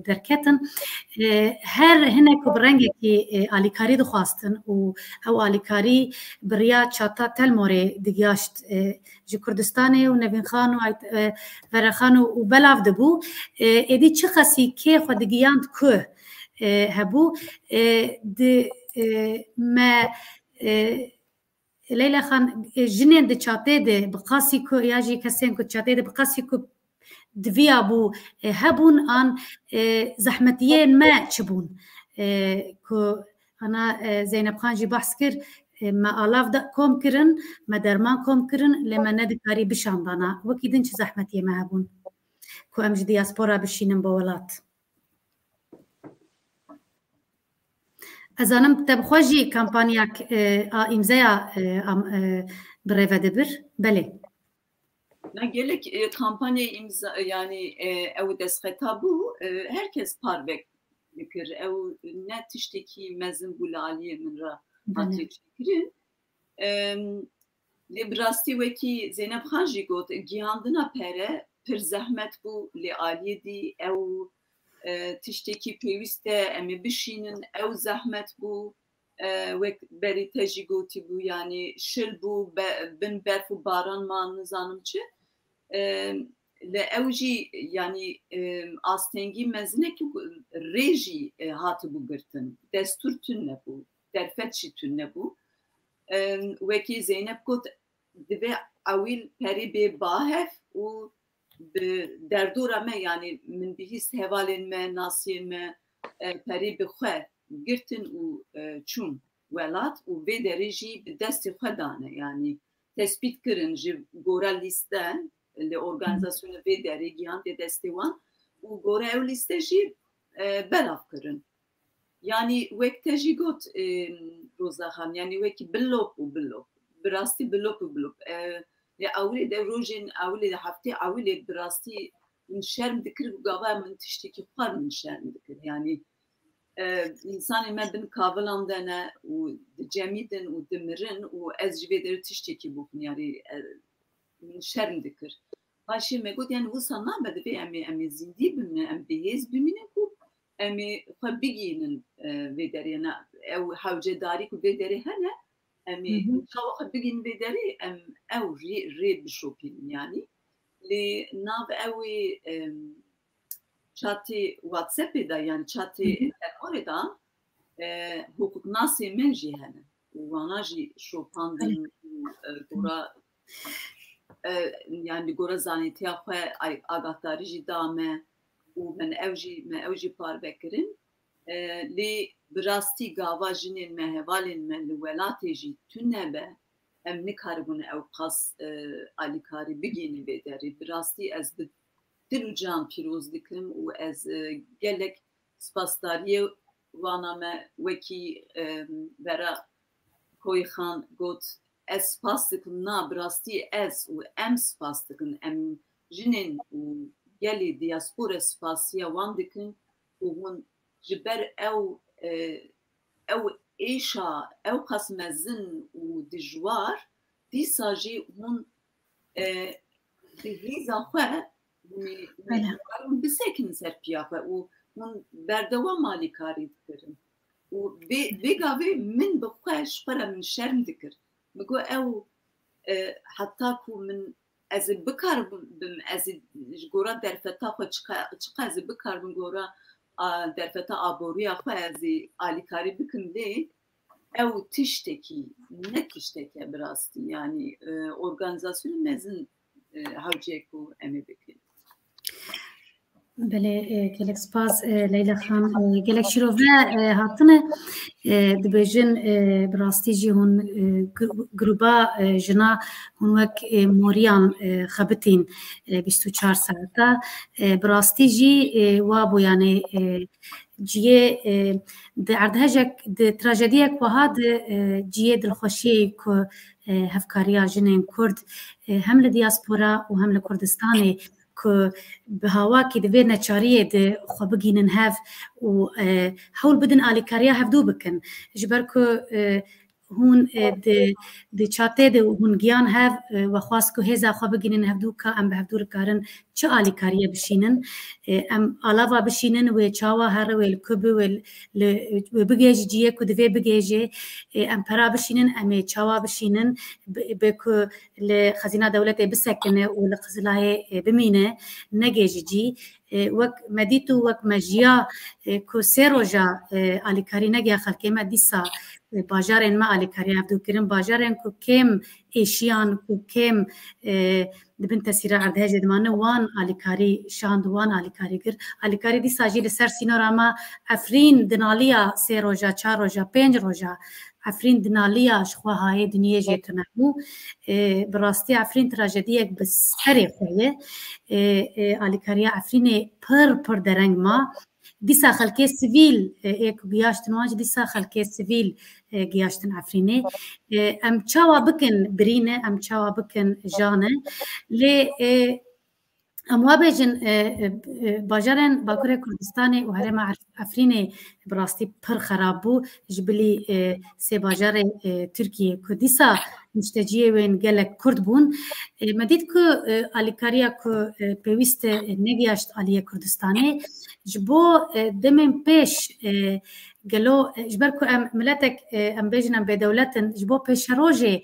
درکتن هر هنک برنگی که آلیکاری دخواستن و او آلیکاری بریا چاتا تلموره دیگاشت جی کردستانه و نوین خان و ورخان و بلاف دبو ایدی چه خاصی که خودگیاند که هبو ما Leyla Khan jinên di çatê de bi qasî ku ya jî kesên ku çatê de bi qasî ku diviya bû hebûn an zehmetiyên me çibûn ku ana Zeynep Xan jî behs kir me alav da kom kirin me derman kom kirin lê me nedikarî bişandana wekî din çi zehmetiyê me hebûn ku em ji diaspora bişînin bi welat. Ezanim te bixwe jî kampanyak îmzaya birêve dibir belê gelek kampanya imza yani ew destxeta bû herkes parvek dikir ew ne tiştekî mezin bû li aliyê min re hatiye çêkirin lê bi rastî wekî Zeynep Xan jî got gihandina pere pir zehmet bû lê aliyê dî ew tiştekî pêwîst e em ê bişînin ew zehmet bû wek berî te jî gotî bû yani şil bû bin berf û baran man nizanim çi li ew jî yani astengî mezinekî rê jî هات بو گرتن دستور تون نبو درفت چی تون نبو وکی زینب گفت دبی اویل پری به باهف و در دور ما yani من بهیست هوالین ما ناسین ما پری بخواه گرتن و چون ولات و به درجی به دست خودانه yani tespit kırın gora liste le organizasyonu ve dergiyan de destevan u gora ev liste jî belav kırın yani vekte jî got rozahan yani veki billop u billop birasti billop u billop ya awli de rojin awli de hafte awli birasti min şerm dikir gava min tişteki xar min şerm dikir yani İnsanı me bin kavilan dene u cemidin u dimirin u ez jiveder tişteki bukun yani şerm dikir. Haşi me god yani bu sana bede be emi zindi bimne em behez bimine ku emi xwe bigînin vê derê ne ew hewcedarî ku vê derê hene emi çawa xwe bigînin vê derê em ew rê bişopînin yani lê nav ewê çatı WhatsApp'ı da yani çatı orada hukuknası men jî hene wana jî şopandin gora yani gora zanîtiya xwe agahdari jî da me û min ew jî parvekirin lê bi rastî gava jinên me hevalên me li welatê jî tune be em nikaribûn ew qas alîkarî bigînin vê derê bi rastî ez bi dil û can pîroz dikim û ez gelek spasdariyê wana me wekî bera Koyxan got ez spas dikim na bi rastî ez û em spas dikin em jinên û gelê diaspora spasiya wan dikin û hûn ji ber ew êşa ew qas mezin û dijwar dîsa jî hûn bi hêza xwe bisekin ser piya xwe û hûn berdewam alîkarî dikirin û vê gavê min bi xwe ji xwe re min şerm dikir min got ew heta ku min ez ê bikaribim ez ê ji gora derfeta xwe çiqa ez ê bikaribim gora derfeta aboriya xwe ez ê alîkarî bikim lê ew tiştekî ne tişteke bi rastî yani organizasyonu mezin hewcê ku em ê bikin بله گلک سپاس لیلا خان گلک شیروه هاتنه دبیجن براستی جی هون گروبا جنا هون وک موریان خبتین 24 ساعتا براستی جی وابو یعنی جیه ده اردهجک ده تراژدیک و هاد جیه دلخوشی که هفکاریا جنین کرد هم لدیاسپورا و هم لکردستانی که به هوا که دویر نچاریه ده خو بگینن هف و حول بدن آلیکاریا هف دو بکن جبر که هون ده چاته ده هون گیان هف و خواست که هزا خو بگینن هف دو که ام به هف دو رکارن چه آلیکاریه بشینن ام آلاوا بشینن و چاوا هر و الکبه و بگیج جیه که دوی بگیجه ام پرا بشینن ام چاوا بشینن بکو لخزینه دولت بسکنه و لقزلاه بمینه نگیج جی وک مدیتو وک مجیا که سه روزا آلیکاری نگیا خلقه مدیسا باجارن ما آلیکاری هفدو کرن باجارن که کم ایشیان که کم دبن تسیره عردهج دمانه وان آلیکاری شاند وان آلیکاری گر آلیکاری دی ساجی لسر سینور اما افرین دنالیا سه روزا چار روزا 5 روزا افرین دنالیا شخواهای دنیا جیتونه بو براستی افرین تراژدی یک بسری خویه آلیکاریا افرین پر درنگ ما دیسا خلکه سیویل یک گیاشتن واج دیسا خلکه سیویل گیاشتن افرینه ام چاوا بکن برینه ام چاوا بکن جانه لی اموا بيجن باجرن باكورة كردستان وهرم افرين براستی پر خرابو جبلي سي باجر تركيا كرديسا مشتجيه وين قالك كرد بون مديد كو اليكاريا كو بيوست نگياشت عليا كردستاني جبو دمن بيش قالو جبركو ام ملتك ام بيجن ام بدولتن جبو بيش روجي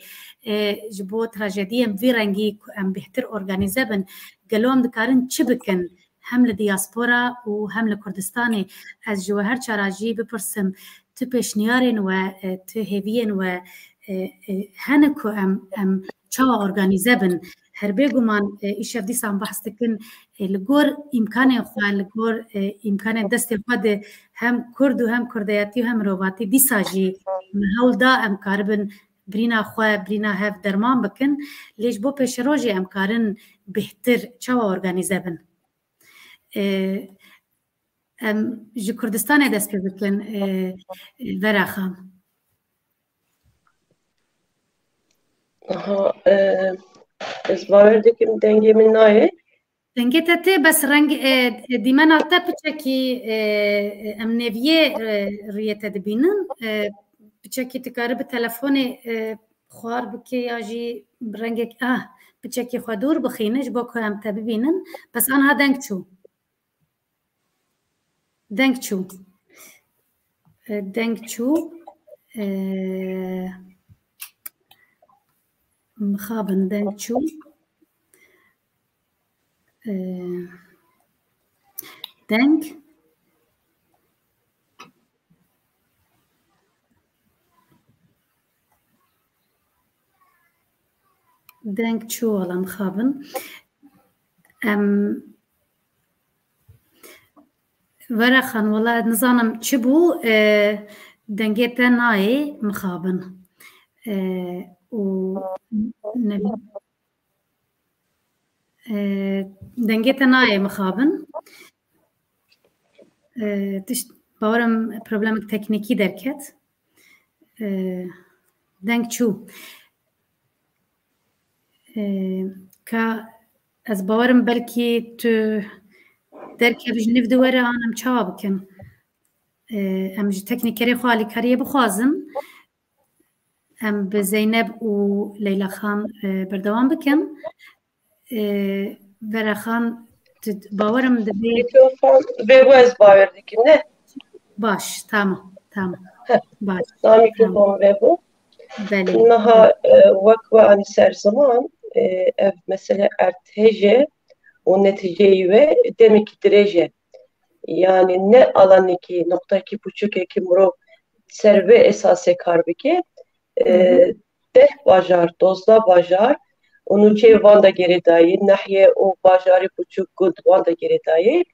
جبو تراجيديا فيرانجي ام بهتر اورغانيزابن قالوا ام دكارن چه بکن هم لدياسبورا و هم لكردستان از جوهر چراجی بپرسم تو پیشنیارین و تو هیوین و هنکو ام چاوا ارگانیزه بن هر بگو من ایشف دیسان بحث کن لگور امکان خواه لگور امکان دست خود هم کرد و هم کردیاتی و هم روباتی دیسا جی هول دا امکاربن برینا خواه برینا هف درمان بکن لیش بو پیش روژی امکارن بهتر چاوا ارگانیزه بن جی کردستان دست پی بکن ورا خام از باور دکیم دنگی من نایه دنگی تاته بس رنگ دیمن آتا پچکی امنویه ریت دبینن پچکی تکاره به تلفن خوار بکی یا جی رنگ پچکی خودور بخینش با که هم تبینن بس آنها دنگ چو مخابن دنگ چو دنگ چو والله مخابن ورا خان والله نظانم چه بو دنگیتا نای مخابن و نبي دنگیتا نای مخابن تشت باورم پروبلم تکنیکی درکت دنگ چو که از باورم بلکی تو درکه بجنف دوره آنم چاوا بکن ام جی تکنیکری خوالی کاریه بخوازم ام به زینب و لیلا خان بردوام بکن ورا خان باورم دبی میکروفون بگو از باور دیگه نه باش تمام باش میکروفون بگو بله نها وقت عن سر زمان مثلا ارتجه و neticeyi ve demek ki derece yani ne alanı ki nokta ki buçuk ki muro serve esası karbiki deh bajar dozda bajar onu vanda geri dayi nahye o bajari buçuk gud vanda geri dayi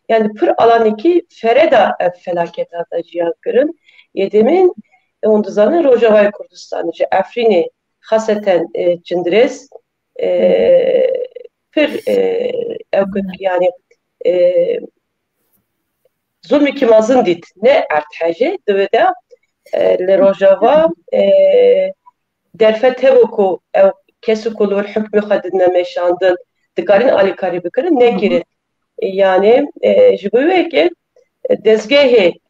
yani pır alanı ki fereda felaket atacağı kırın yedemin onda zanı Rojava Kurdistan'ı Afrin'i haseten cindres pır yani zulmü kimazın dit ne erthaje dövede le Rojava derfet hevoku ev kesu kulur hükmü khadidne meşandın dikarin alikari bikirin ne girin yani jibuye ki dezgehi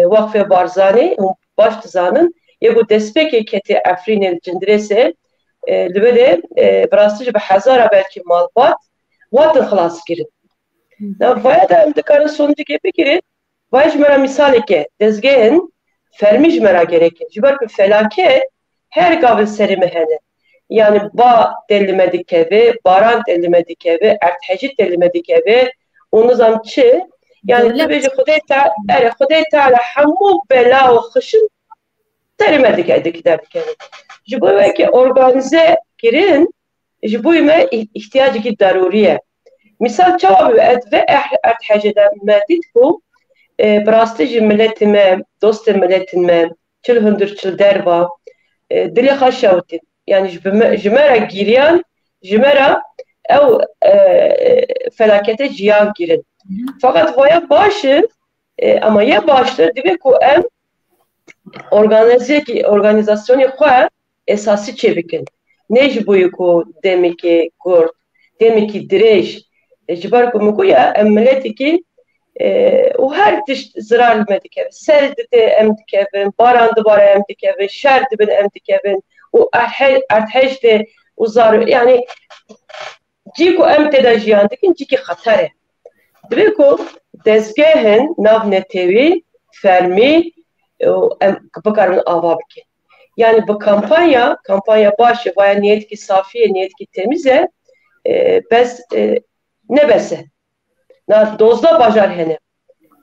vakfe barzani baş tızanın ya bu despeki keti Afrin'in cindrese لبده براستش به هزار belki malbat وقت خلاص girin. Vaya da emdikarın sonucu gibi girin. Vaya mera misal ki dezgehen fermiş mera gerekir. Jibar ki felaket her gavil seri mehene. Yani ba delimedik evi, baran delimedik evi, erthecit delimedik evi. Onu zamçı yani tabii ki Huday Teala hamu bela o kışın delimedik edik derdik evi. Jibuye ki organize girin, jibuye ihtiyacı ki daruriye. Misal çabuk ve ertheceden medit bu, brastici milletime, dost milletime, çıl hındır çıl derva, dili haşavtin. Yani jimera giriyan, jimera ev felakete cihan girin. Fakat vaya başı, ama ya başlar diye ki em organizasyonu koyar, esası çevikin. Ne bu ko demek ki kurt, demek ki direş, jibar ko ya emleti ki o her tiş zarar medikev, seldi de emdikevin, barandı bara emdikevin, şerdi ben emdikevin, o erthej de uzar yani ciko emtedajiyandikin ciki hatare. Demek ko dezgehen navnetevi fermi bakarın avabki. Yani bu kampanya başı vaya niyet ki safiye, niyet ki temize bes ne bese. Na dozda bajar hene.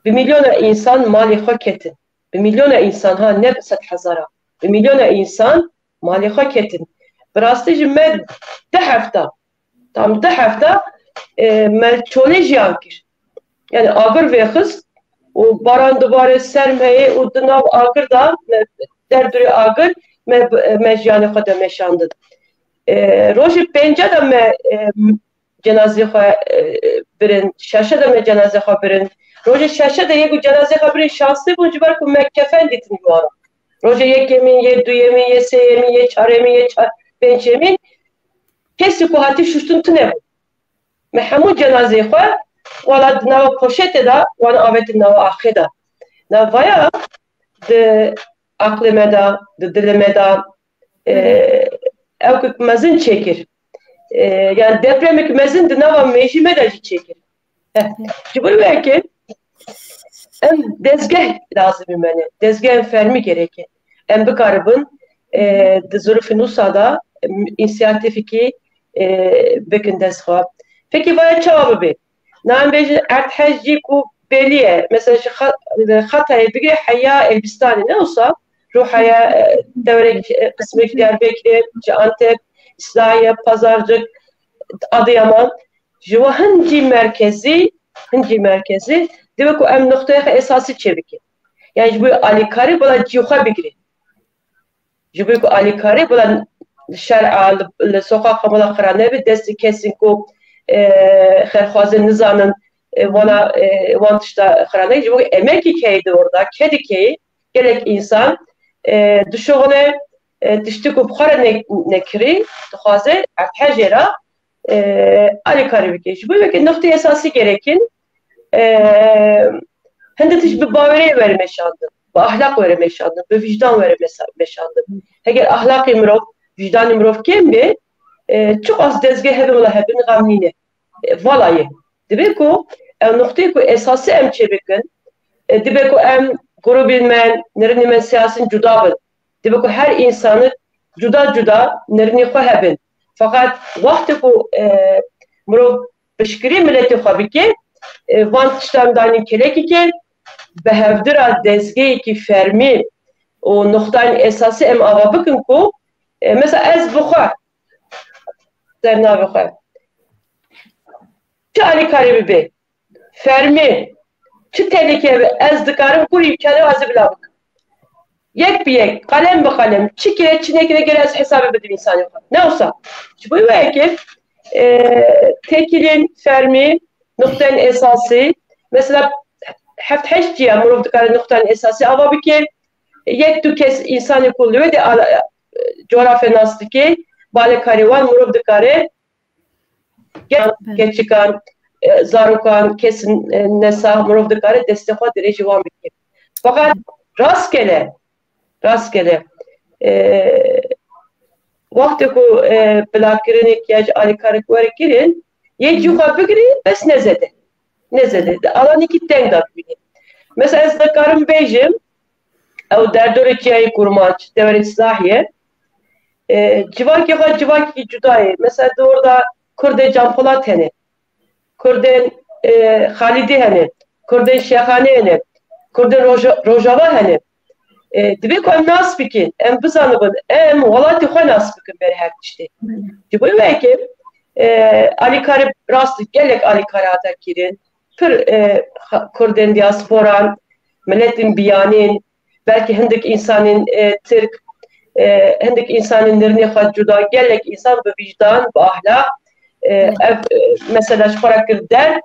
1 milyona insan mali xwe ketin. 1 milyona insan ha ne 100 hezara. 1 milyona insan mali xwe ketin. Bi rastî jî me 10 hefta. Tam 10 hefta me çolê jiyan kir. Yani agir vêxist û baran dibare ser me heye û di nav agir da derdurê agir me jiyanê xwe de meşandin. Rojê pênce de me cenazê xwe birin, şeşe de me cenazê xwe birin. Rojê şeşe de yek û cenazê xwe birin şanslı bûn ji ber ku me kefen dîtin wana. Rojê yekemîn, yê duyemîn, yê sêyemîn, yê çaremîn, yê pêncemîn kesî ku hatî şuştin tune bû. Me hemû cenazê xwe wala di nava poşetê de wana avêtin nava axê de. Navaya di aklê me de, di dilê me de ew ku mezin çêkir. Yani depremek mezin di nava mêjî me de jî çêkir. Ji bo wekê em dezgeh lazim mene. Dezgehên fermî gereke. Em bikaribin di zirûfê nûsa da înisiyatîfekî bikin destxwe. Peki vaya çawa bibe? Nam bêjin Ertihej jî ku belî ye. Mesela ji Xatayê bigire Heya Elbistanê ne olsa Ruhaya devrek kısmı Diyarbakır, Antep, İslahiye, Pazarcık, Adıyaman. Jiwa hinci merkezi dibe ku em noktaya esası çeviki. Yani jibu alikari bula ciyuha bigiri. Jibu ku alikari bula şer'a li sokak bula qirane bi desti kesin ku xerxwazin nizanın wan tişta qirane jibu emeki keydi orada, kedi keyi gelek insan dişoğune tişti ku bxara nekiri dixwaze Ertihejera alikari bike. Jibu veke noktaya esası gerekin hende tiş bir baverê were meşandin, bi ahlak were meşandin, bi vicdan were meşandin. Eger ahlakê mirov, vicdanê mirov kêm bê, çok az dezgeh hebe wala hebin gamnîne. Valayê. Dibe ku ew noktayê ku esasî em çêbikin, dibe ku em grubên me, nêrînê me siyasîn cuda bin. Dibe ku her insanı cuda cuda nêrînê xwe hebin. Fakat wextê ku mirov piştgirî milletê xwe bike, van tiştan danîn kelekî bi hevdira dezgehekî fermî û noxtayên esasî em ava bikin ku mesela ez bi xwe dernavê xwe çi alîkarî bibe fermî çi tehlikeye be ez dikarim kur imkanê ez ê bila bikim. Yek bi yek, kalem bi kalem, çi kire çi nekire gere ez hesabê bidim insanê xwe. Ne olsa. Ji bo wekê tekilin fermî noktayên esasî mesela heft heşt ciya mirov dikare noktayên esasî ava bike yek du kes insanê ku li wê de coğrafya nas dike balêkarî wan mirov dikare keçikan zarokan kesin nesa mirov dikare destê xwe dirê ji wan bike. Fakat rastgele wextê ku bilakirinek ya ji alîkarî were kirin yek cî xwe bigirî bes nezede. Alanekî deng da bibînî. Mesela ez dikarim bêjim ew derdorê Çiyayê Kurmaç, deverê Silahiye civakê xwe civakî cuda ye. Mesela de orada Kurdê Canpolat hene, Kurdên Xalidî hene, Kurdên Şêxanê hene, Kurdên Rojava hene. Dibe ku em nas bikin, em bizanibin, em welatê xwe nas bikin berê her tiştê. Ji bo wekê alîkarî rast gelek alîkarî hate kirin, pir Kurdên diasporan, milletên biyanîn, belki hindik insanên Türk, hindik insanên nêrînê xwe cuda, gelek insan bi vicdan, bi ahlak, ev mesela ji xwe re kir der,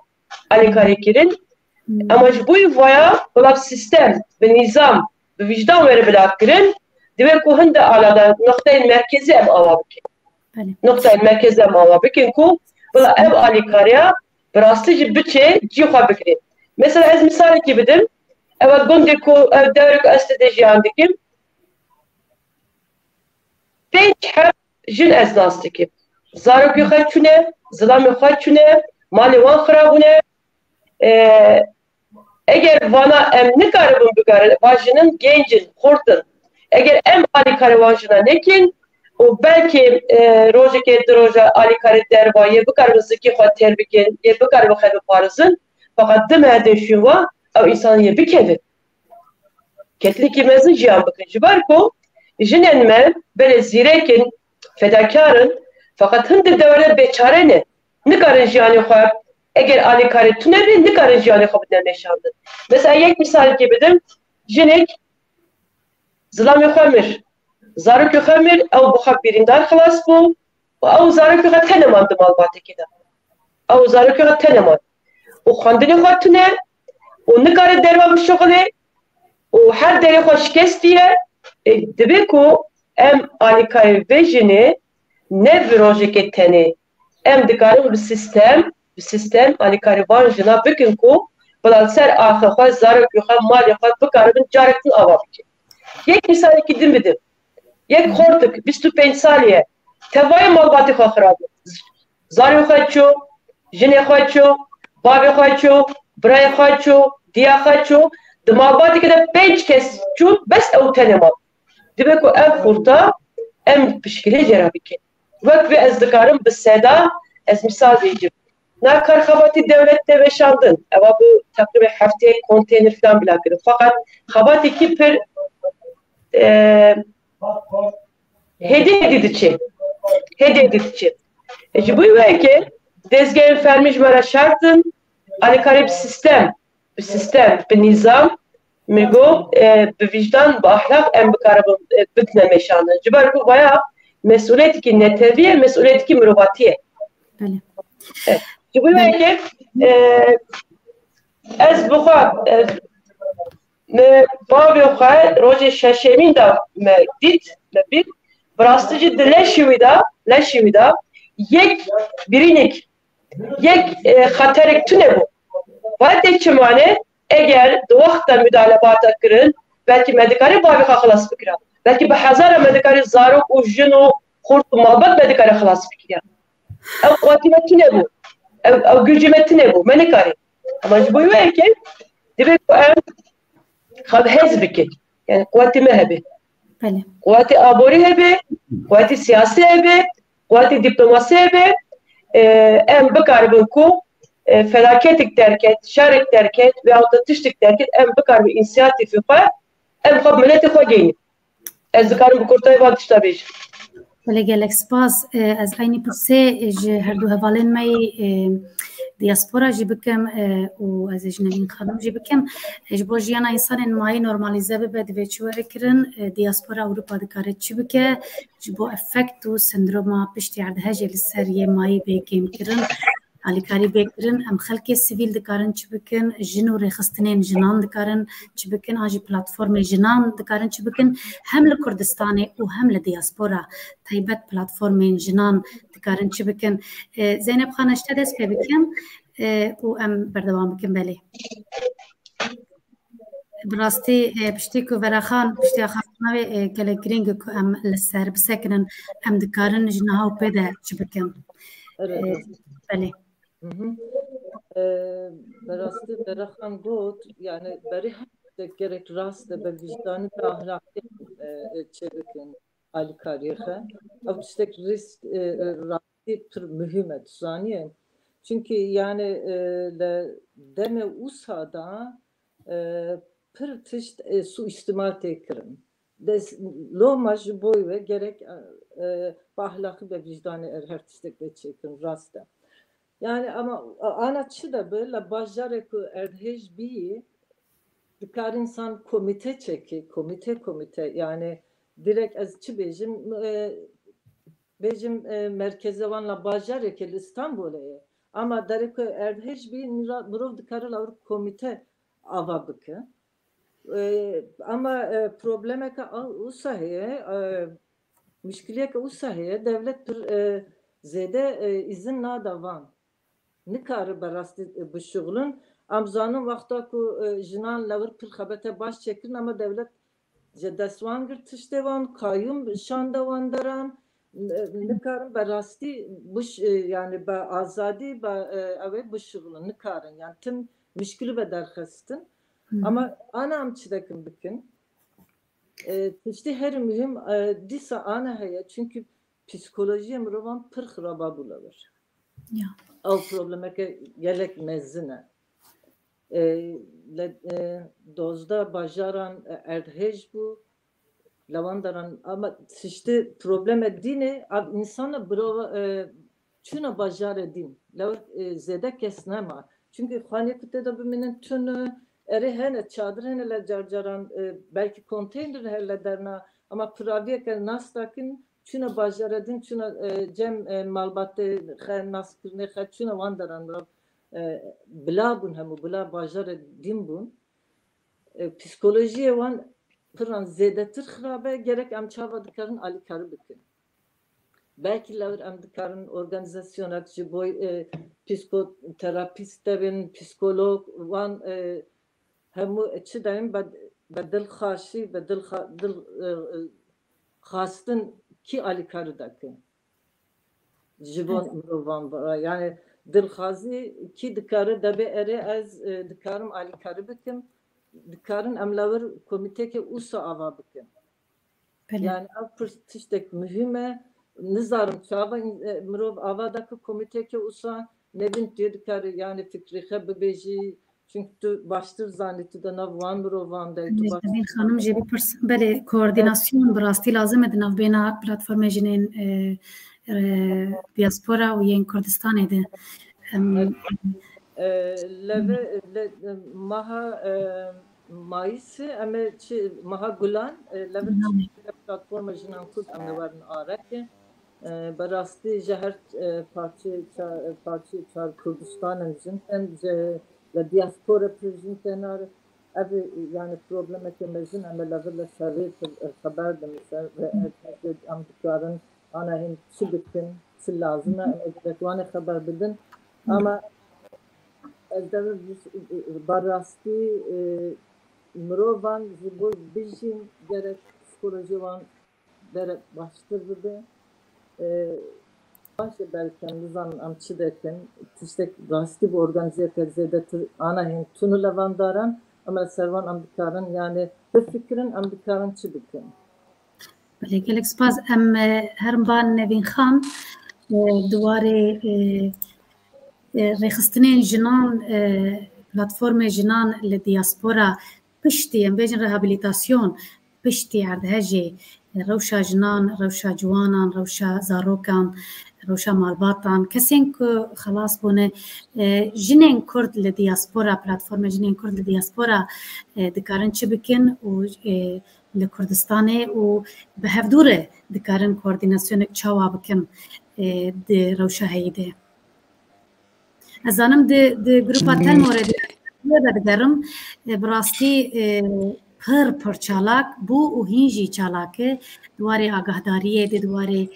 alîkarî kirin. Ama ji bo vaya bila sistem, bi nîzam, bi vicdan were bila kirin, dibe ku hinde alada noktayên merkezî em ava bikin. Noktayên merkezî em ava bikin ku bila ev alîkariya bi rastî jî biçe cî xwe bigire. Mesela ez misalekî bidim, ev gundê ku ev devrê ku ez tê jiyan dikim, 5 heft jin ez nas dikim. Zarokê xwe çûne, zilamê xwe çûne, malê wan xirab bûne. Eger vana em nikaribin bigarin, vajinin gencin, xurtin. Eger em alîkarî wan jina nekin, û belkî rojekê di roja alîkarî derva yê bikaribin zikî xwe têr bikin, yê bikaribin xwe biparizin, fakat demede şu var o insaniye bir kedi ketlik mezin jiyan bakıcı var ko jinen me böyle zirekin fedakarın fakat hindi devre beçare ne karın jiyani xwar eğer alikari tünebi ne karın jiyani xwe bidin meşandın. Mesela yek misal gibi dedim jinek zilamı xwemir zarok xwemir ew buxa birindar xelas bû ew zarok xwe teneman di malbatekê de ew zarok xwe teneman û xwendinê xwe tune û nikare derve bişuxile û her derê xwe şikestiye dibe ku em alikayê vê jinê ne bir rojekê tenê em dikarin bi sistem alikayê van jina bikin ku bila ser axê xwe zarokê xwe malê xwe bikaribin carek din ava bikin. Yek misalekî din bidim. Yek xortik 25 saliye tevayê malbatê xwe xirab bû. Zarê xwe çû, jinê xwe çû, bavê xwe çû, birayê xwe çû, diya xwe çû, di malbateke de 5 kes çû bes ew tenê mal. Dibe ku ev xurta em pişkilê cera bikin. Wek vê ez dikarim bi seda ez misal dîcim. Nakar xebatî devlette veşandin. Eva bu takriben hefteyê konteyner falan bila kirin. Fakat xebatîkî pir hediye edici. Hediye edici. Ji bu veke dezgehên fermî ji me re şertin alîkarî bi sistem, bi nîzam mirgo bi vicdan, bi ahlak em bikaribin bitine meşandin. Ji ber ku baya mesuliyetî neteviye, mesuliyetî mirovatiye. Evet. Ji bu veke ez bixwe me bavê xwe rojê şeşemîn de me dît me bîr bi rastî jî di leşî wî de yek birînek yek xeterek tune bû. Vayetê çimane eger di wexta müdahalebata kirin belkî me dikarî bavê xwe xilas bikira. Belkî bi hezara me dikarî zarok û jin û xurt û malbat me dikarî xilas bikiriya. Ew quwetî me tune bû. Ew gücê me tune bû. Me nikarî. Ama ji bo wê yekê dibe ku em xwe hez bikin. Yani quwetî me hebe. Quwetî aborî hebe, quwetî siyasî hebe, quwetî dîplomasî hebe. Em bikaribin ku felaketik derket, şerek derket veyahut da tiştik derket em bikaribin inisiyatîfê xwe em xwe miletê xwe geyînin. Ez dikarim bi kurtayê van tişta bêjim. gelek spas ez aynî pirsê ji her du hevalên me diaspora jî bikim û ez ê ji nevîn xadim jî bikim ji bo jiyana însanên mayî normalize bibe divê çi were kirin diaspora Ewropa dikare çi bike ji bo efekt û sindroma piştî erdhejê li ser yê mayî bêkêm kirin alîkarî bêkirin em xelkê sivîl dikarin çi bikin jin û rêxistinên jinan dikarin çi bikin an jî platformê jinan dikarin çi bikin hem li Kurdistanê û hem li diaspora taybet platformên jinan dikarin çi bikin. Zeynep xan ez te dest pê bikim û em berdewam bikin belê. Bi rastî piştî ku veraxan piştîya xwe gelek giring ku em li ser bisekinin em dikarin ji niha û pê de çi bikin. Belê. Berastî veraxan got yani berî her gerek rast be vicdanî ve ahlakî çi bikin alîkariyê xwe. Ew tiştek risk rastî pir mühim e tuzaniye. Çünkü yani demê wisa da pir tişt suîstimal tê kirin. Loma ji bo wê gerek bi ahlakî ve vicdanî her tiştek de çêkirin rast e. Yani ama ana çi de bi li bajarê ku erdhej bî dikar insan komite çekî komite yani direkt ez çi bêjim merkeze wan li bajarekê li İstanbulê ye ama derê ku erdhej bî mirov dikare li komite ava bike ama problemeke wisa heye müşkiliyeke wisa heye devlet pir zêde izin nada wan. Nikare berastî bişuğulun em zanin wexta ku jinan lewir pir xebete baş çekirin ama devlet ji destwan gir tiştê wan kayyum şanda wan deran nikarin berastî yani be azadî be ew ê bişuğulun nikarin yani tim müşkilî ve derxistin ama ana em çi dekin bikin tiştî her mühim dîsa ana heye çünkü psikolojiye mirovan pir xiraba bûlewir. Ew problemeke gelek mezin e. dozda bajaran erdhej bu lavandaran ama işte problem edine insana brava çuna bajar edin lav zede kesnema çünkü khane kutte da biminin tünü ere hene çadır hene carcaran belki konteyner hele derna ama praviye ke nastakin çuna bajar edin çuna cem malbatte khe naskirne khe çuna vandaran bla bun hemu bla bajar edin bun psikolojiye van pıran zedetir xrabe gerek em çava dikarın alikarı bikin. Belki lavr em dikarın organizasyonak ji boy psikoterapist devin, psikolog van hemu çi devin bedil xaşi bedil xastın ki alikarı dakin. Jibon van yani dilxazi ki dikarı debe ere az dikarım alikarı bikin. Dikarın emlavır komiteke usa ava bikin. Yani av pırtıştek mühime nizarım çava mirov avadaki komiteke usa nevin diye dikarı yani fikrihe bebeji çünkü tu baştır zannetti da nav van mirov van dey tu baştır. Nevin hanım jebi pırs böyle koordinasyon birasti lazım edin av bena platforma jinin diaspora ve yen Kurdistan edi. Leve maha Mayısı ama maha gulan leve platforma jinan kurt amnevarın arake barasti jehert parça çar Kurdistan'ın jinten la diaspora prezintenar abi yani probleme kemezin ama leve şerri haber demişler ve amdikarın ana hem çıbıkın lazım ama etvanı haber bildin ama ezde barasti Mirovan bu bijin gerek psikoloji van gerek baştırdı başı belki nizam amçı dekin işte rasti bu organize kazede ana hem tunu lavandaran ama servan amdikarın yani bir fikrin amdikarın çıbıkın. Böyle gelek spaz em her ban Nevin Khan duvarı رخصتنين جنان پلتفرم جنان لدياسپورا پشتی ام بیجن رهابیلیتاسیون پشتی عردهجی روشا جنان روشا جوانان روشا زاروکان روشا مالباتان کسین که خلاص بونه جنین کرد لدياسپورا پلتفرم جنین کرد لدياسپورا دکارن چی بکن و لکردستانه و به هفدوره دکارن کوردیناسیون چاوا بکن دی روشا هیده ازانم د گروپا تل مورد دگرم براستی پر چالاک بو و هینجی چالاکه دواره آگاهداریه ده دواره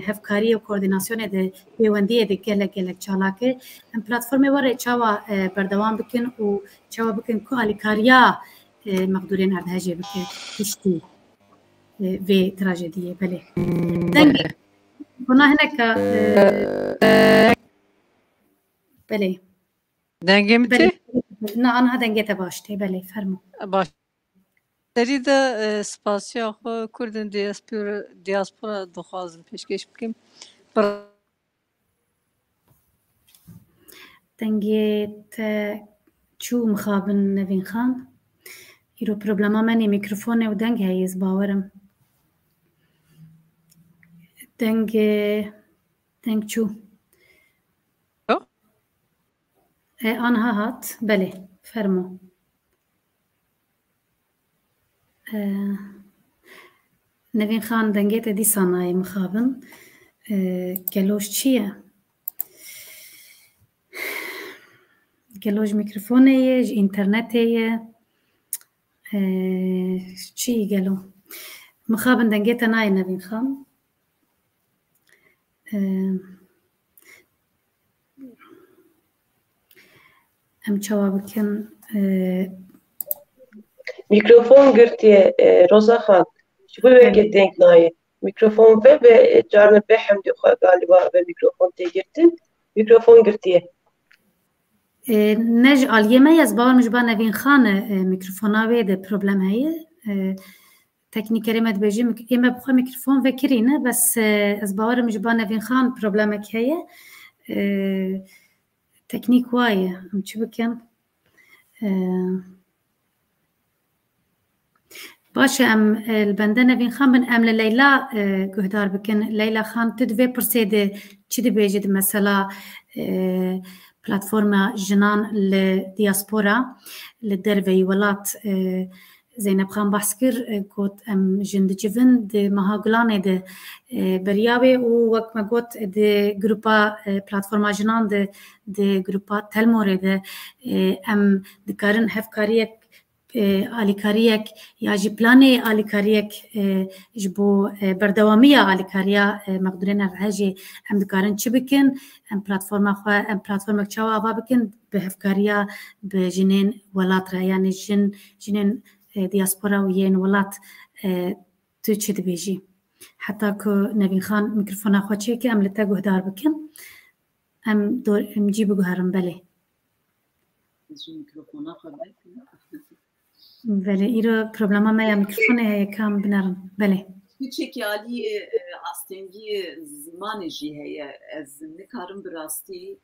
هفکاری و کوردیناسیون ده پیوندیه ده گلک چالاکه هم پلتفرم واره چاوا بردوام بکن و چاوا بکن که آلیکاریا مقدورین اردهجه بکن پشتی و تراجدیه بله دنگی بنا هنکا بله دنگه میتی؟ نه آنها دنگه تباشته بله فرمو باش دری ده سپاسی آخو کردن دیاسپورا دخوازم پیشکش بکیم دنگه چو مخابن نوین خان ایرو پروبلما منی میکروفونه و دنگ هاییز باورم دنگ چو آنها هات بله فرمو نوین خان دنگیت دی سانای مخابن گلوش چیه؟ گلوش میکروفونه یه اینترنته یه چی گلو مخابن دنگیت نای نوین خان ام جوابكن mikrofon girtiye Roza Khan şu böyle denk nayi mikrofon ve carne behem diyor galiba ve mikrofon te girtin mikrofon girtiye نج آلیمه از باور مجبور نوین خان میکروفونا و ده پروبلم هیه تکنیکری مد بجی اما بخواه میکروفون وکرینه بس از باور مجبور نوین خان پروبلم که هیه تکنیک وایه هم چی بکن باشه ام البنده نوین خان بن ام لیلا گهدار بکن لیلا خان تدوی پرسیده چی دی بیجید مثلا پلاتفورم جنان لدیاسپورا لدروی ولات زینب خان بحث کر گوت ام جند جوین دی مهاگلانه دی بریاوی و وقت ما گوت دی گروپا پلاتفورم جنان دی گروپا تلموره دی ام دکارن هفکاریک آلیکاریک یا جی پلانی آلیکاریک جبو بردوامی آلیکاریا مقدورین افعاجی هم دکارن چی بکن هم پلاتفورم چاوا آوا بکن به هفکاریا به جنین ولات را یعنی جنین دیاسپورا و ین ولات تو چی دبیجی حتی که نوین خان میکروفون آخوا چیه که هم لتا گهدار بکن هم دور هم جی بگوهرم بله میکروفون آخوا بکن بله ایرو پروبلما ما یا میکروفونه یکم بنرم بله چکی علی استنگی زمان جی هیا از نکارم براستی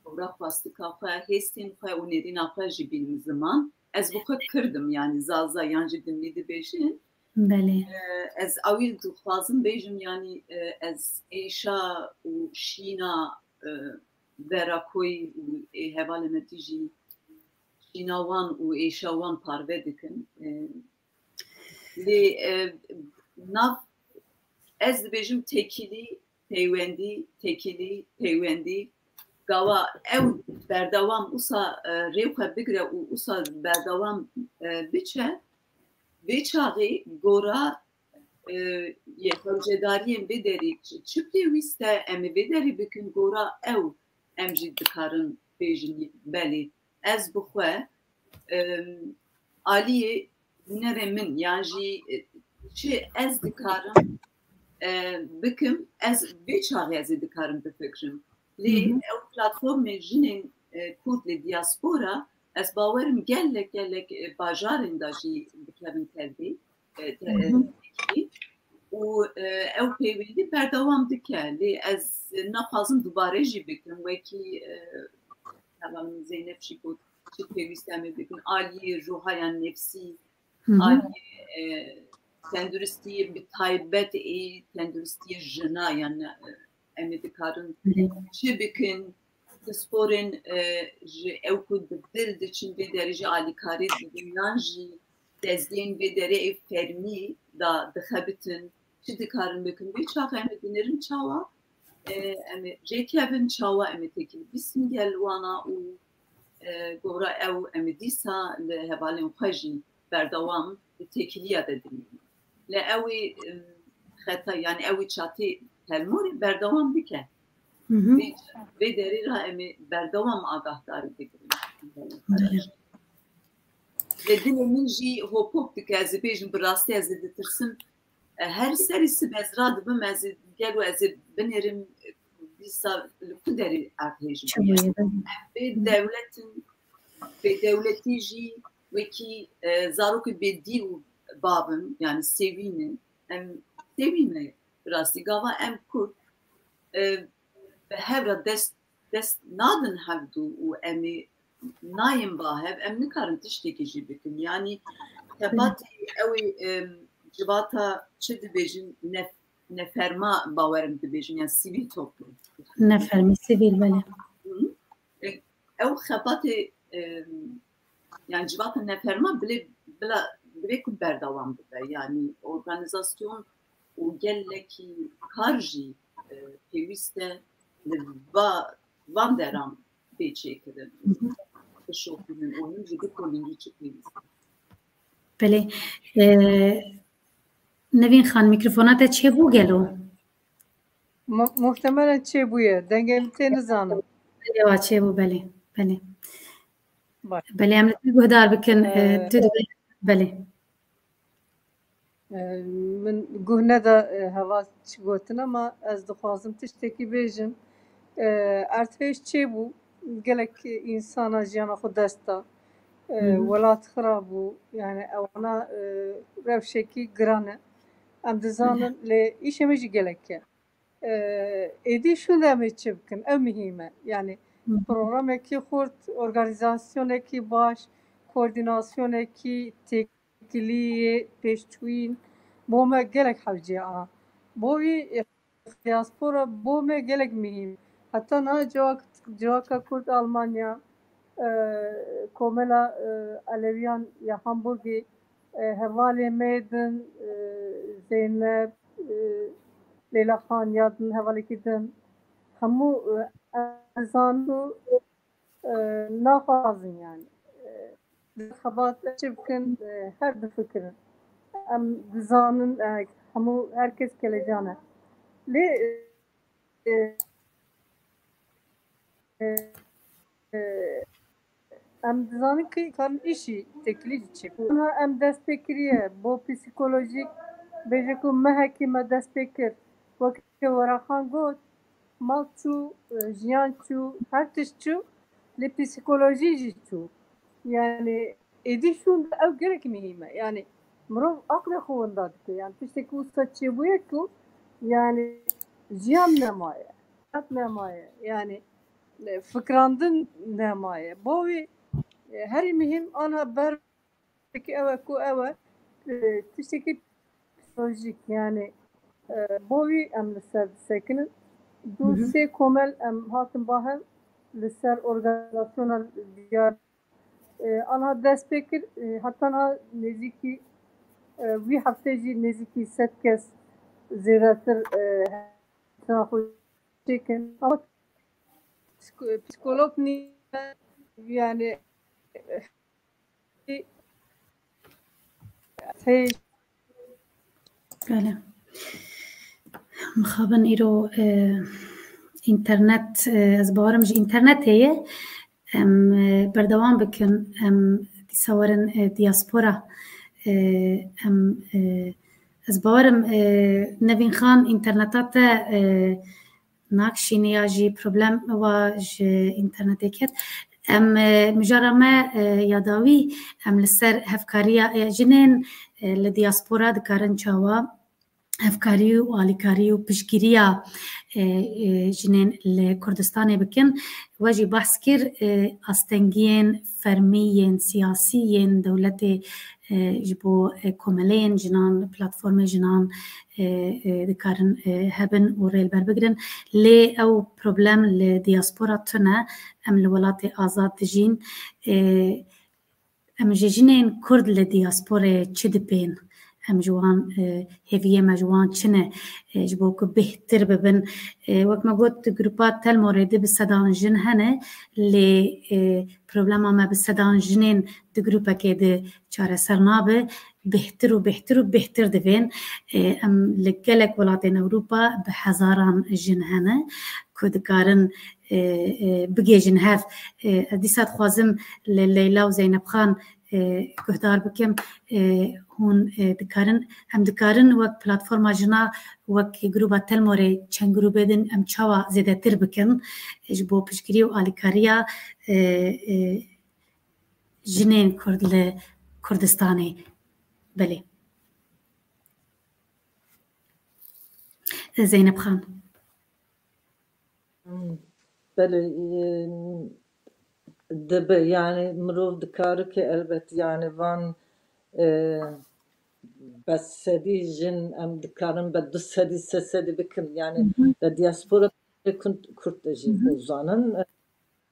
اورا خواستی که هستین که اونیدین آخه جی بیم زمان از بخود کردم yani زازا یانجی دنیده بیشین بله از اویل دخوازم بیشم yani از ایشا و شینا براکوی و هوال نتیجی شیناوان و ایشاوان پارو دکن لی ناف از بیشم تکیلی گاوا او بردوام اوسا ریوکا بگره و اوسا بردوام بیچاری گورا یه خرجداریم بداری چی پیوسته امی بداری بکن گورا او امجید دکارن بیشنی بلی از بخواه علیه نره من یعنی چه از دکارم بکم از بیچاری از دکارم بفکرم لی او پلاتفورم جنین کورد لی دیاسپورا از باورم گلک باجارن داشی بکرم تلبی و او پیوندی بردوام دکه لی از نخوازم دوباره جی بکرم وکی tamam Zeynep Şiput پیوستمی بکن عالی روحایا نفسی عالی تندرستی به تایبت ای تندرستی جنا یعنی امی دکارن چی بکن سپورن او کود بدل دچین به درجه عالی کاری دیدن جی دزدین به درجه فرمی دا دخبتن چی دکارن بکن به چاق امی دنرم چاوا امی جیکابن چاوا امی تکی بسم گلوانا و گورا او امی دیسا لهبالین خجی بردوام تکلیه دادیم لأوي خطا يعني أوي شاطئ تلموري بردوام بكه بدري راه أمي بردوام آگاه داری بگیریم لدن من جي هو بوب از بیشم براستی از دترسم هر سری سبزراد بم از گلو از بنرم بیسا لقدری ارتجم به دولتی جی وکی زاروک بدی و babım yani sevine rasti gava em kurt hevra dest nadın havdu u emi nayim bahev em nikarin tişteki jibikin yani tebat evi civata çi dibêjin neferma bawerim dibêjin yani sivil toplum nefermi sivil bele ev xebatê yani civata neferma bile بریکو بردوام بده یعنی ارگانیزاسیون و گلکی کارجی پیوسته وان درام بیچه کردن شوکیدن اونم جدی کلینگی چه پیوسته بله نوین خان میکروفونات چه بو گلو محتملا چه بویه دنگل تی نزانم بله چه بو بله بله بله هم نتیگه دار بکن بله من گوهنه دا هوا چی گوتن اما از دخوازم تشتکی بیجم ارتفیش چی بو گلک انسانا جیانا خود دستا ولات خرابو یعنی اونا روشکی گرانه ام دزانن لی ایشه میجی گلکه ایدی شون دامه چی بکن او مهمه یعنی programekî xurt, organizasyonekî baş, koordinasyonekî têkiliyê pêşçûyîn bo me gelek hewce a. Bo wî diaspora bo me gelek mihîm. Heta niha civaka Kurd Almanya, komela Aleviyan ya Hamburgê hevalê me din, Zeynep, Leyla Xan ya din hevalekî din. Hemû ezan û naxwazin yani. Xebat çi bikin her difikirin. Em dizanin hemû herkes kelecan e. Lê em dizanin ki karin îşî tekilî çê. Em dest pê kiriye bo psikolojik bêje ku mehekî me dest pê kir. Wekî Weraxan got mal çû, jiyan çû, her tişt çû, lê psikolojî jî çû. Yani êdî şûn ew gelek mihîm e. Yani mirov aqlê xwe winda dike. Yani tiştekî wisa çêbûye ku yani jiyan nemaye, hayat nemaye. Yani fikrandin nemaye. Bo wî herî mihîm ana bervekî ew e ku ew e tiştekî psikolojik yani bo wî em li ser disekinin. Du sê komel em hatin bahev li ser organizasyona diyar anha dest pê kir heta niha nêzîkî wî heftê jî nêzîkî 100 kes zêdetir xwe çêkin. Ama psikolog nîye yani بله مخابن ایرو اینترنت از باورم جی اینترنت هیه ام بردوام بکن ام دیساورن دیاسپورا ام از باورم نوین خان اینترنتات ناکشینی یا جی پروبلم و جی اینترنتی کرد ام مجرمه یاداوی ام لسر هفکاریا جنین لدیاسپورا دکارن چاوا هفکاری و آلیکاری و پشگیریا جنین لکردستان بکن و جی بحث کر استنگین فرمیین سیاسیین دولت جبو کوملین جنان پلاتفورم جنان دکارن هبن و ریل بر بگرن لی او پروبلم لدیاسپورا تنه ام لولات آزاد دجین ام جنین کرد لدیاسپورا چه دپین ام جوان هفیه مجوان چنه جبو که بهتر ببن وقت ما قلت گروپات تل مورد بسدان جن هنه لی پروبلم ما بسدان جنین دو گروپا که ده چاره سرنابه بهتر و بهتر و بهتر دوین ام لگلک ولاتین اوروپا به هزاران جن هنه که دکارن بگی جن هف دیسات خوازم لیلا و زینب خان گهدار بکم هون دکارن هم دکارن وقت پلاتفورم جنا وقت گروبا تل موره چند گروبه دن هم چاوا زیده تر بکن جبو پشگیری و آلیکاریا جنین کردستانی بله زینب خان بله دبه yani مرو دکاره که البته yani van بس سدی جن ام دکارن به دو سدی سه سدی بکن yani da diaspora Kürt jin uzanın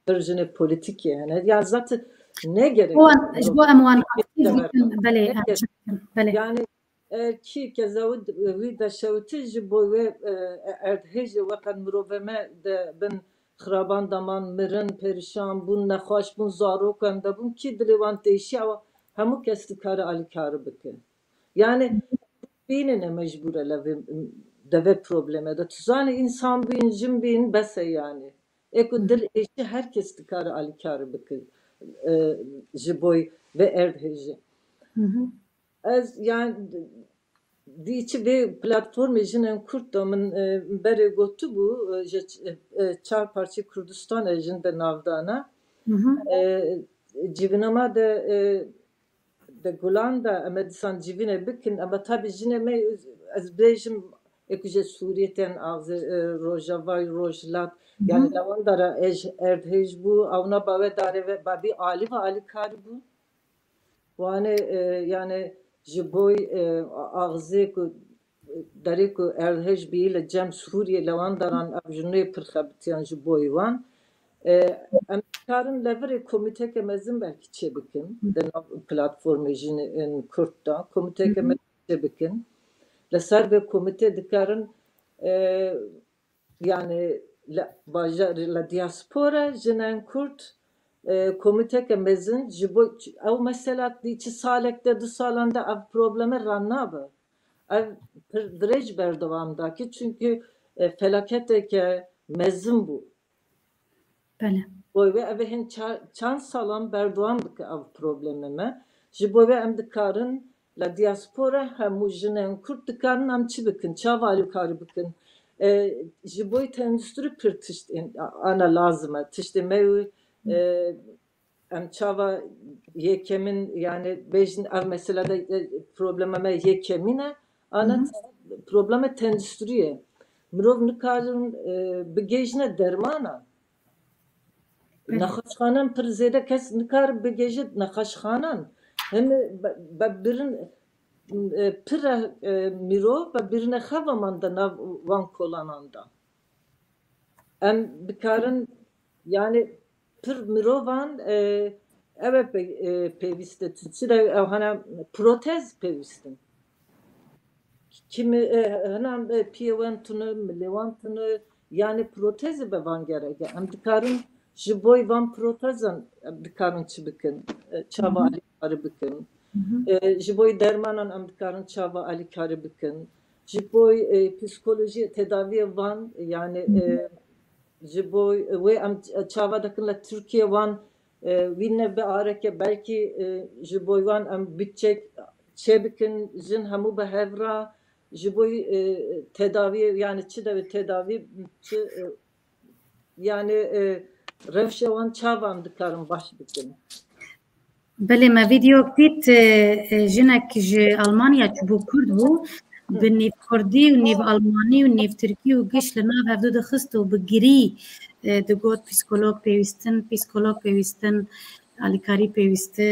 درجه politik yani ya zaten ne gerek bu amwan bale bale yani ki kezavud vi da şavtici bu ve erdhece vakan mroveme de ben خرابان دمان مرن پریشان بون نخواش بون زارو کن da bun ki dilevan değişi ama hemu kesti karı ali karı bike yani binine mecbur ele deve probleme de tuzani insan bin jim bin bese yani eko dil eşi herkes karı ali karı bike jiboy ve erdheci az yani diçi ve platform ejinen Kürt damın bere gotu bu çar parça Kürdistan ejinde navdana civinama de Golanda Amerikan civine bikin ama tabi jineme az bejim ekuje Suriye'ten ağzı Rojava Rojlat Yani lavandara erdhej bu avna bave dare ve babi ali ve ali kari bu. Vane yani jiboy ağzı ku dare ku erdhej bile cem Suriye lavandaran avjune pırxabtiyan jiboy van. Karın levre komite kemezin belki çebikin. Platformu jine Kurt'ta komite kemezin çebikin. Lesar ve komite dikarın yani la diaspora jinen Kurt komite kemezin jibo ev mesela diçi salekte du salanda ev probleme rannabe. Ev direj berdavamdaki çünkü felakete ke mezin bu. Bele. Boy ve ev hin çan salam berdavamdık ev problememe. Jibo ve em dikarın la diaspora hemu jinen Kurt dikarın am çi bikin, çavali kari bikin. Jiboy endüstri pir tişt ana lazıma tişt mev em çava yekemin yani bejin ev mesela da problememe yekemine ana probleme endüstriye mirov nikarın bigejne dermana naxaşxanan pir zede kes nikar bigejit naxaşxanan hem birin pir mirov ve birine xavamanda nav van kolananda em bikarın yani pir mirovan evet peviste tutsi de hana protez pevistin kimi hana piyevantunu milevantunu yani protezi bevan gereke em dikarın jiboy van protezan dikarın çıbikin çava ali karibikin jiboy dermanan em dikarın çava ali karibikin jiboy psikoloji tedavi van yani jiboy ve am çava dakınla Türkiye van vinne be areke belki jiboy van am bitçek çebikin jin hamu be hevra jiboy tedavi yani çide tedavi yani revşevan çavam dikarım baş bikin. Bele me video dit jinek ji Almanya çubu Kurd bu bi nîv Kurdî û nîv Almanî û nîv Tirkî û giş li nav hevdû dixist û bi girî digot psikolog pêwîstin alîkarî pêwîstî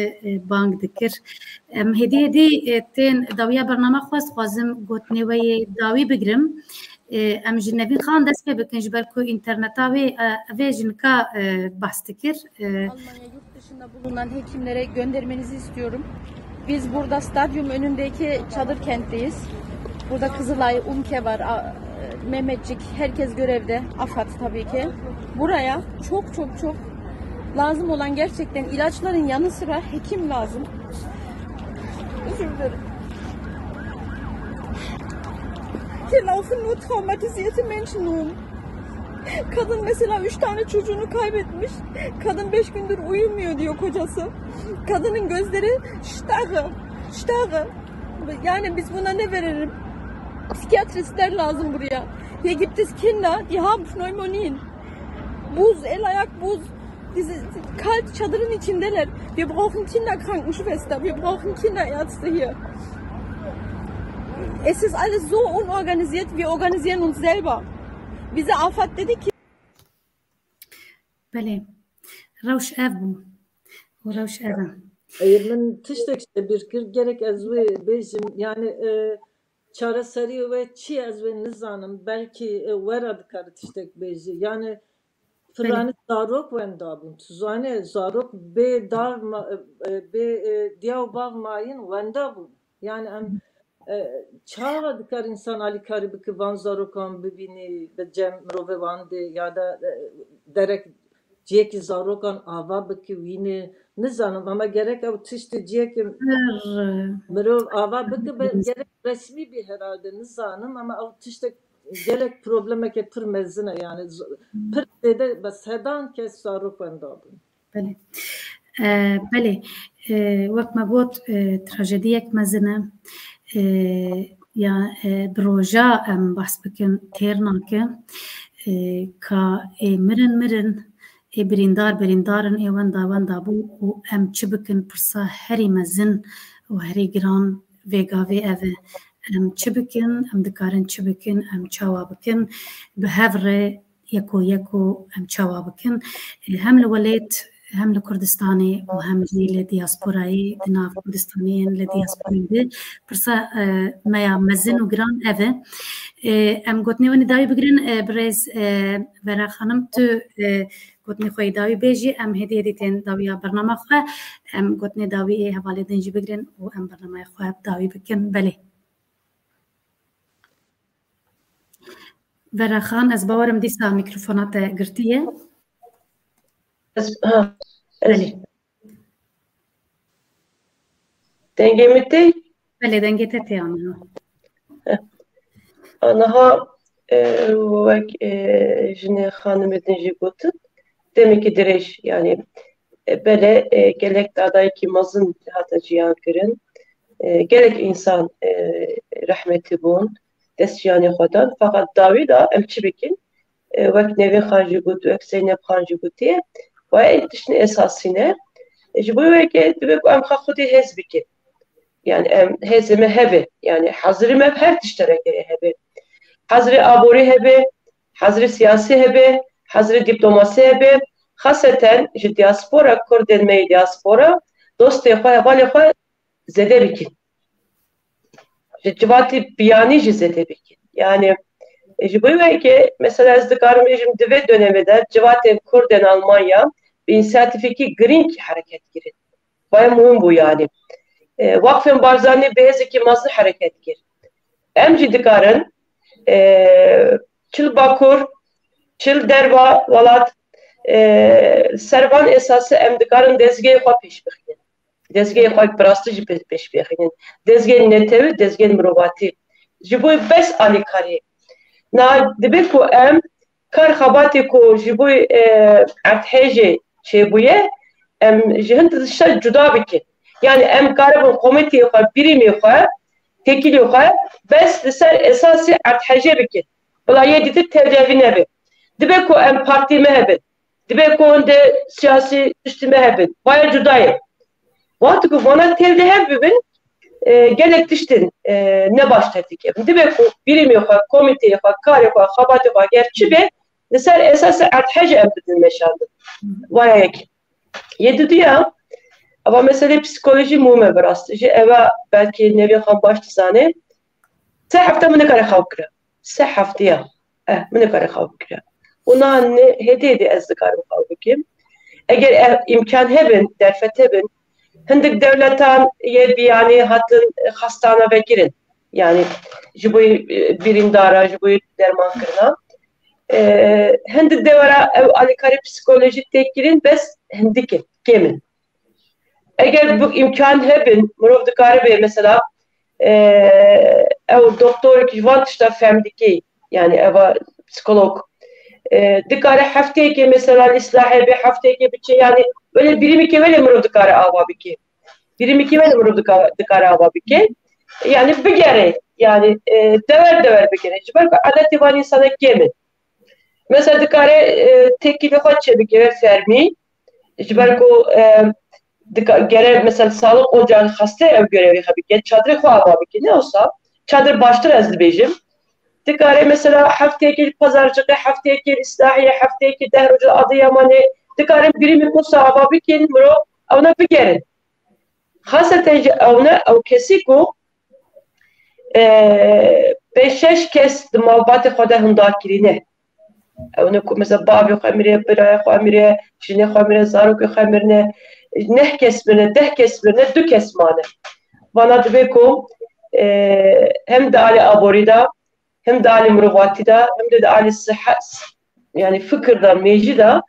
bang dikir. Em hêdî tên dawiya bername xwazim gotnêweyê dawî bigirim. Em ji Nevîn Xan dest pê bikin ji ber ku interneta vê ji nika behs dikir. Almanya yurt dışında bulunan hekimlere göndermenizi istiyorum. Biz burada stadyum önündeki çadır kentteyiz. Burada Kızılay, UMKE var, Mehmetçik, herkes görevde, AFAD tabii ki. Buraya çok lazım olan gerçekten ilaçların yanı sıra hekim lazım. Özür dilerim. Hier laufen nur traumatisierte Menschen rum. Kadın mesela 3 tane çocuğunu kaybetmiş. Kadın 5 gündür uyumuyor diyor kocası. Kadının gözleri starre. Yani biz buna ne verelim? Psikiyatristler lazım buraya. Hier gibt es Kinder, die haben Pneumonien. Buz, el ayak buz. Diese kalt çadırın içindeler. Wir brauchen Kinderkrankenschwester, wir brauchen Kinderärzte hier. Es ist alles so unorganisiert, wir organisieren uns selber. Bize AFAD dedi ki Bele. Rewş ev bû. û rewş ev e. Min tiştek işte bir kir gerek ez ve bejim yani çareseri ve çi ez ve nizanim belki wera dikar tiştek beji yani Frani zarok wendabun tuzane zarok be dar be diav bav mayin wendabun yani em çava dikar insan ali karibı ki van zarokan bibini be cem rove vande ya da derek ciyeki zarokan ava biki vini nizanım ama gerek ev tişti ciyeki mirov ava biki gerek resmi bir herhalde nizanım ama ev tişti gerek probleme ke pır mezine yani pır dede bas hedan kes zarok wendabun. Bele. Bele. Wek me got trajediyek mezine ya proja em bahs bikin têrnake ka mirin birîndarin ê wenda bû û em çi bikin pirsa herî mezin û herî giran vêgavê ev e em çi bikin em dikarin çi bikin em çawa bikin bi hev re يكو يكو ام چاوابكن هم لوليت هم لكردستاني وهم لدياسبوراي دناف كردستانيين لدياسبوراي دي برسا ما يمزن وجران أذى ام قلتني وني داوي بقرن بريز ورا خانم تو قلتني خوي داوي بيجي ام هدي هديتين داوي برنامج خو ام قلتني داوي حوالي دنجي بقرن وام برنامج خو داوي بكن بله ورا خان از باورم دیسا میکروفونات گرتیه بله دنگه میتی؟ بله دنگه تتی آنها آنها وک جنه خانم دنجی گوتد demek ki direş yani böyle gerek adayı ki mazın hatta cihan kırın gerek insan rahmeti bun dest yani xodan fakat davi da emçi bikin vek nevi xanjı gut vek Zeynep xanjı gutiye ve dişini esasine bu vek dibek em xudi hez bikin yani em hezime hebe yani hazırım hep her tiştere gere hebe hazırı abori hebe hazırı siyasi hebe hazırı diplomasi hebe خاصة جي دياسبورا كردن مي دياسبورا دوستي خويا بالي خويا زده بكين جواتي بياني جي زده بكين يعني جي بوي ki mesela ازدكارم rejim dve döneminde Civaten Kurden Almanya bir inisiyatifiki Green hareket girin. Baya mühim bu yani. Vakfen Barzani Beyaziki Mazlı hareket gir. Emci dikarın Çıl Bakur, Çıl Derva, Valat servan esası emdikarın dezgeyi xo peş bixinin. Dezgeyi xo prastıcı peş bixinin. Dezgeyi netevi, dezgeyi mruvati. Jiboy bes alikari. Na dibe ku em kar xabati ku jiboy ertheje çebuye em jihin dışa cuda bikin. Yani em karabın komitiye xo birimi xo tekili xo bes liser esası ertheje bikin. Bula yedidi tevdevine bi. Dibe ku em partime hebin. Dibe konde siyasi üstüme hebin. Baya cudayım. Vakti ku bana tevde hebin gelek diştin ne başladık hebin. Dibe ku birimi xo komitiye xo kari xo xabati xo gerçi be liser esası ertheje ebdin meşandı. Vaya yeki. Yedi ya ama mesele psikoloji mume birastı. Eve belki nevi xan baştızane se hafta mı ne kare xavkıra. Se haftaya mı ne kare xavkıra. Ona ne hediye ezdikarım xavkıkim. Eğer imkan hebin, derfet hebin hindik devletan ye yani hatın hastana ve girin. Yani jiboy birimdara, jiboy derman kırına. Hindik devara ev alikari psikoloji tek girin bes hindiki kemin. Eğer bu imkan hebin, murov dikari bey mesela ev doktor ki vantışta femdiki yani eva psikolog dikari haftaya ki mesela islahi bir haftaya ki bir şey yani böyle birimi ki böyle murov dikari avabiki. Birimi ki böyle murov dikari avabiki. Yani bir kere yani dever bir kere. Çünkü adeti var insana kemin. Mesela dikari tekili hoçça bir kere fermi. Çünkü gere mesela sağlık ocağı hasta ev görevi tabii çadırı xo ne olsa çadır baştır ezli bejim. Dikare mesela haftaya gelip pazarcığı, haftaya gelip islahiye, haftaya gelip dehrucu Adıyaman'ı dikare birimi kusa ababikin muro ona bir gerin. Hasaten ona o kesiku 5-6 kez malbatı xoda hundakirine. Ona mesela babi xamire, biraya xamire, jine xamire, zaruk xamirine ne kesmine, deh kesmine, dü kesmane. Bana dibeku hem de ali aborida, hem de ali mruvatida, hem de ali sıhhat, yani fıkırda, mecida,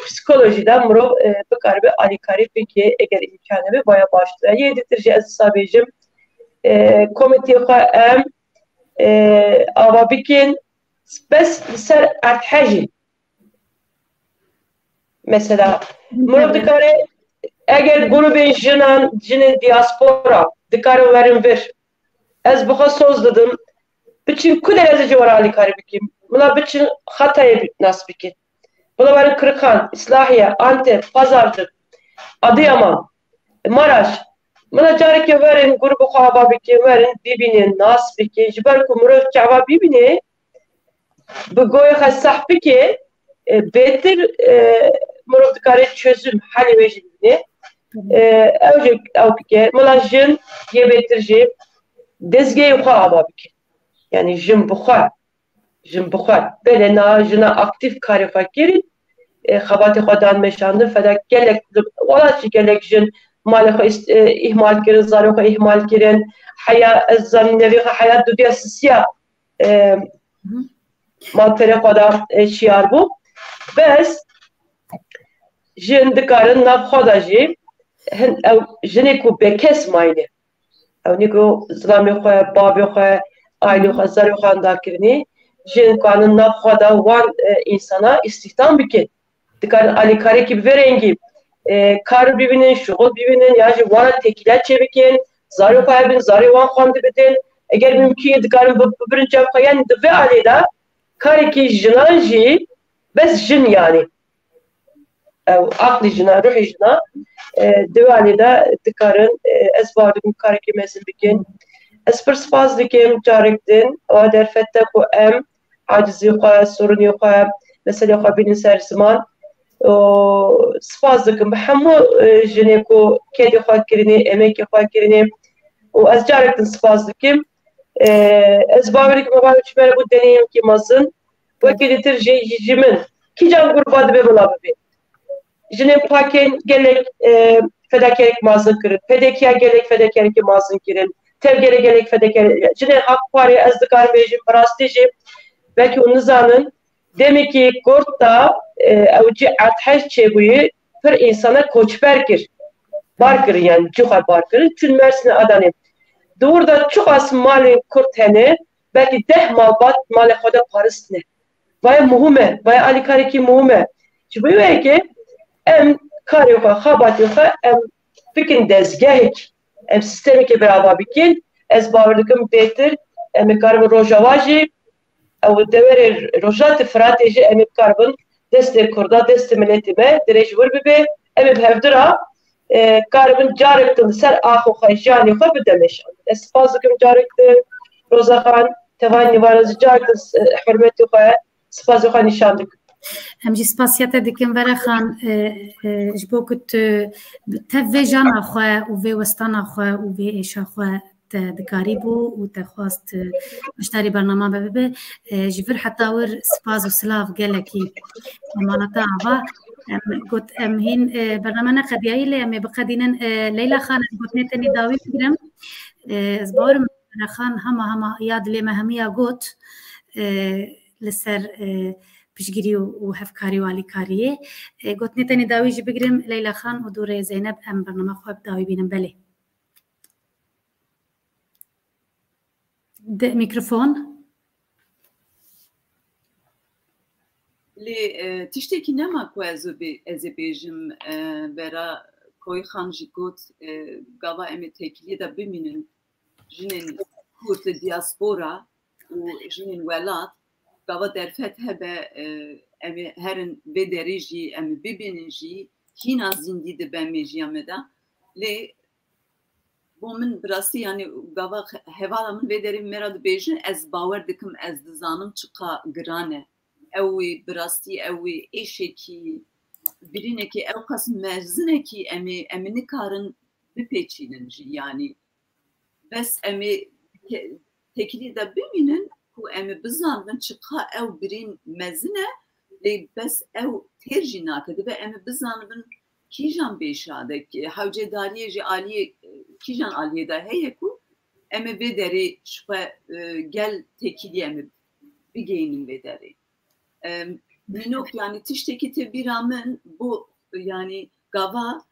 psikolojide mruv bıkarbe ali karibi ki eğer imkanı ve baya başlığa. Yeditirce aziz sabicim, komitiye em avabikin bes ser erthaji. Mesela mruv dikare eğer grubun jinin diaspora dikare verin ver. Ez buha söz dedim. Bütün kuderezi var ali karibikim. Buna bütün Hatay'a nasip bikin. Buna verin Kırıkhan, İslahiye, Antep, Pazarcık, Adıyaman, Maraş. Buna carike verin grubu xaba bikin, verin bibinin nasip bikin. Jiber kumuru çava bibini بگوی خسته که بهتر مرد کاری çözüm hali vecibine او که ملاجن یه بهتر جه دزگه خوا آبا بکن yani jin بخواد بله نه جنا aktif کاری خوا کرد خبات خودان مشانده فدا gelek ولا چی gelek جن مال خو ihmal کردن زارو خو ihmal کردن حیا زن نوی خو حیات دو دیا سیا مال پره خدا شیار بو بس جن دکارن ناب خدا جی هن او جنی کو بکس ماینه او نیکو زلامی خو بابی خو ailu خو زارو خو اندار کردنی جن کانن ناب خدا وان insana istihdam bikin dikkat ali kare gibi verengi kar birbirinin şuğul birbirinin yani vana tekiler çevikin zarı kaybın zarı van kandı beden eğer mümkün dikkat birbirinin cevap kayan ve alida kare ki jinanji bes jin yani aklı jina ruhi jina devalida dikkatın esbardım kare ki mesin bikin esper spaz dikim carektin o derfette ku em acizi koya sorunu koya mesela kabinin ser zaman سپاس دکم به همه جنی کو کدی خواهد کردنی امیکی خواهد کردنی و از جارکتن سپاس دکم از باوری که مباید چمره بود deneyim ki mazın bu keditir jimin ki can kurbadı be bula be jinin paken gelek fedakarlık mazın kırın fedakiya gelek fedakarlık mazın kırın tevgere gelek fedakarlık jinin hak pari az dikar bejim parastici belki onun zanın demek ki kortta evci ateş çebuyu per insana koçber kir. Barkır yani cuha barkır. Çün Mersin'e adanı. Doğruda çok az malin kurt hene belki 10 mal bat mali xoda paris ne. Vay muhime. Vay ali kariki muhime. Çünkü bu ki em kariyuha xabatiyuha em bikin dezgahik. Em sistemi ki beraber bikin. Ez bavarlıkım betir. Em karibı rojavaji او دور روجات فراتيجي امي كاربون دست كردا دست ملتيمه درج ور بي امي بهفدرا كاربون جاركتن سر اخو خيجاني خو بدمش اسبازكم جاركتن روزخان تواني وارز جاركتن حرمتي خو سپاسو خو نشاندك هم جي سپاسيات دكم ورا خان جبوكت تفجان اخو و في وستان اخو و في ايش اخو دكاري بو وتخواست مشتري برنامج ببه جفر حتى ور سپاس و سلاف گلکی مالتا عوا قلت هين برنامجنا قدياي لي ام بقدينن ليلى خان قلت نتني داوي بگرم زبار خان هما ياد لي مهميا قلت لسر بشگیری و هفکاری و علیکاریه قلت نتني داوي جي بگرم ليلى خان و دور زينب ام برنامج خوب داوي بینم بله میکروفون لی تشتکی نما کو از بیجم برا کوی خانجی گوت گاوا ام تکلیه دا ببینن جنین کورت دیاسپورا و جنین ولات گاوا درفت هبه ام هرن بدریجی ام ببیننجی هینا زندی de ben meciyameda لی من براستی yani gava hevalamın ve derim merad bejin ez bawer dikim ez dizanım çıka grane evi براستی evi eşeki birineki ev kas mezzineki emini karın bipeçinin yani bes emi tekili de biminin ku emi bizanın çıka ev birin mezine le bes ev tercinaket ve emi bizanın kijan beşade havcedariye ji aliye kijan aliye da heye ku eme bederi şupa gel tekiliye mi bigeynin bederi minok yani tişteki tebiramın bu yani gava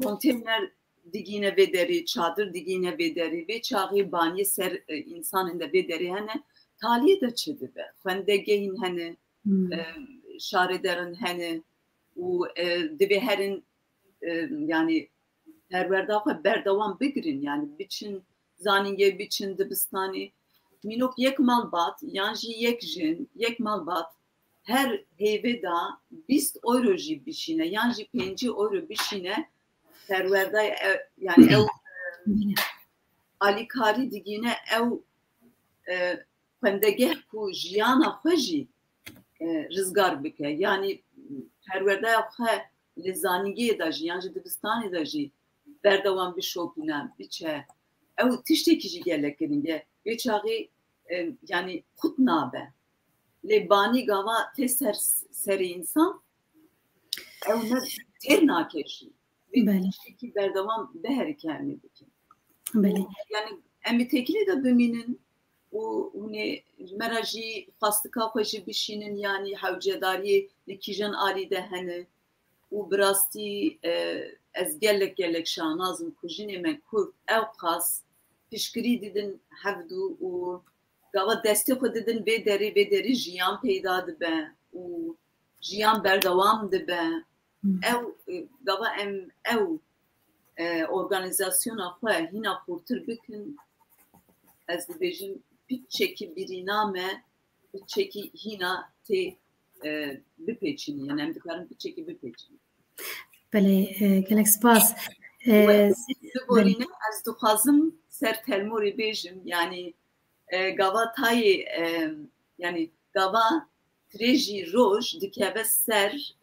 konteyner digine bederi çadır digine bederi ve çağı banye ser insanın da bederi hani taliye de çıdı be fendegeyin hani şarederin hani u dibe herin yani perverdafa berdavan bigirin yani biçin zaninge biçin dibistani minok yek malbat yani yek jin yek malbat her heyveda 20 euro ji bişine yani 5 euro bişine perverda yani ev alikari digine ev خوندگه کو جیانا خوشی رزگار بکه یعنی پرورده خو لزانیگی داجی یعنی دبستانی داجی بردوام بشوبونم بچه او تشتی کیجی گلکنگه بیچاقی yani kut nabe lebani gava te seri insan evne ter nakeşi ki berdavam beher kelme dikin yani emi tekili de biminin o ne meraji fastıka koşu bişinin yani havcedari likijan ali de hani o brasti ez gelek şanazım kujine men kurt ev kas pişkiri dedin havdu o gava desti xwe didin vê derî jiyan peyda dibe û jiyan berdewam dibe ew gava em ew organizasyona xwe hîna xurtir bikin ez dibêjim piçekî birîname piçekî hîna tê bipêçînî yani em dikarin piçekî bipêçînî gelek spas diborîne ez dixwazim ser telmorê bêjim yani gava tayê yani gava trêjî roj dikeve ser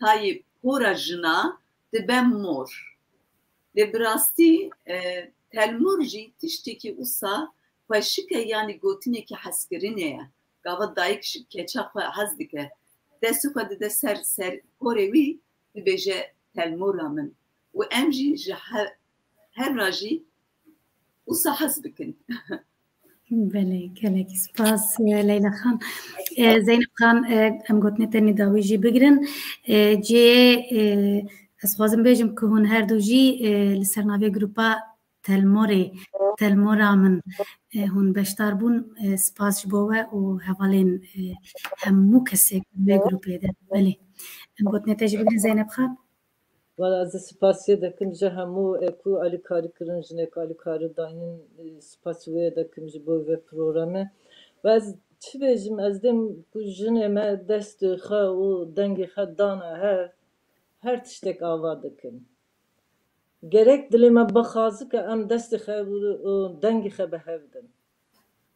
tayê pora jina dibe mor lê bi rastî telmor jî tiştekî wisa xweşike yani gotinekî hezkirinê ye gava dayîk keça xwe hez dike destê xwe dide ser porê wî dibêje telmora min û em jî ji her ra jî wisa hez bikin بله gelek spas Leyla Xan Zeynep Xan em gotine tenê dawî jî bigirin cê ez xwazim bêjim ku hûn her du jî li ser navê grupa telmora min hûn beşdar bûn spas ji bo we û hevalên hemû kesek wê grupê de belê em gotine te jî bigirin Zeynep Xan Valla ez spasiye dikim ji hemû ku alîkarî kirin jinek alîkarî dayîn spasî wê dikim ji bo vê programê ve ez çi bêjim ez dêm ku jinê me destê xwe û dengê xwe dana hev her tiştek ava dikin gerek dilê me bixwaze ke em destê xwe û dengê xwe bi hev din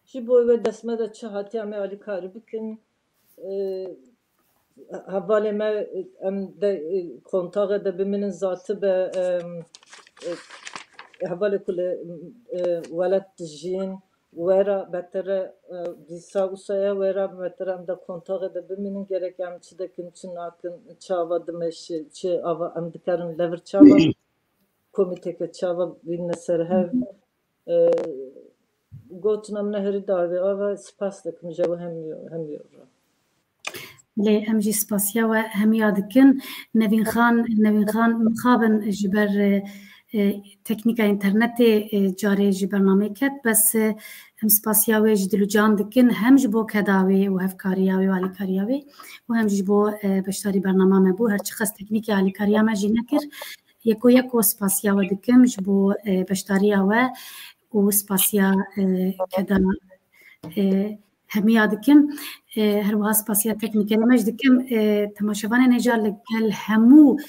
ji bo vê destme de çi hatiye me alîkarî bikin hevalê me em de kontaxê de biminin zatî be hevalê ku li welet dijîn wera betere dîsa wisa ye wera betere em de kontaxê de biminin gerek em çi dikin çi nakin çava dimeşî çi ava em dikarin levir çava komiteke çava bîne ser hev gotin em neherî davê ava spas dikim ji ew hemî lê em jî spasiya we hemiya dikin Nevîn Xan mixabin ji ber teknîka internetê carê ji bernamê ket bes em spasiya wê ji dil û can dikin hem ji bo keda wê û hevkariya wê û alîkariya wê û hem ji bo beşdarî bernama me bû her çi qas teknîkê alîkariya me jî nekir yeko spasiya we dikim ji bo beşdariya we û spasiya keda hemiya dikim her wiha spasiya teknîkê me ji dikim temaşevanê neca li gel hemû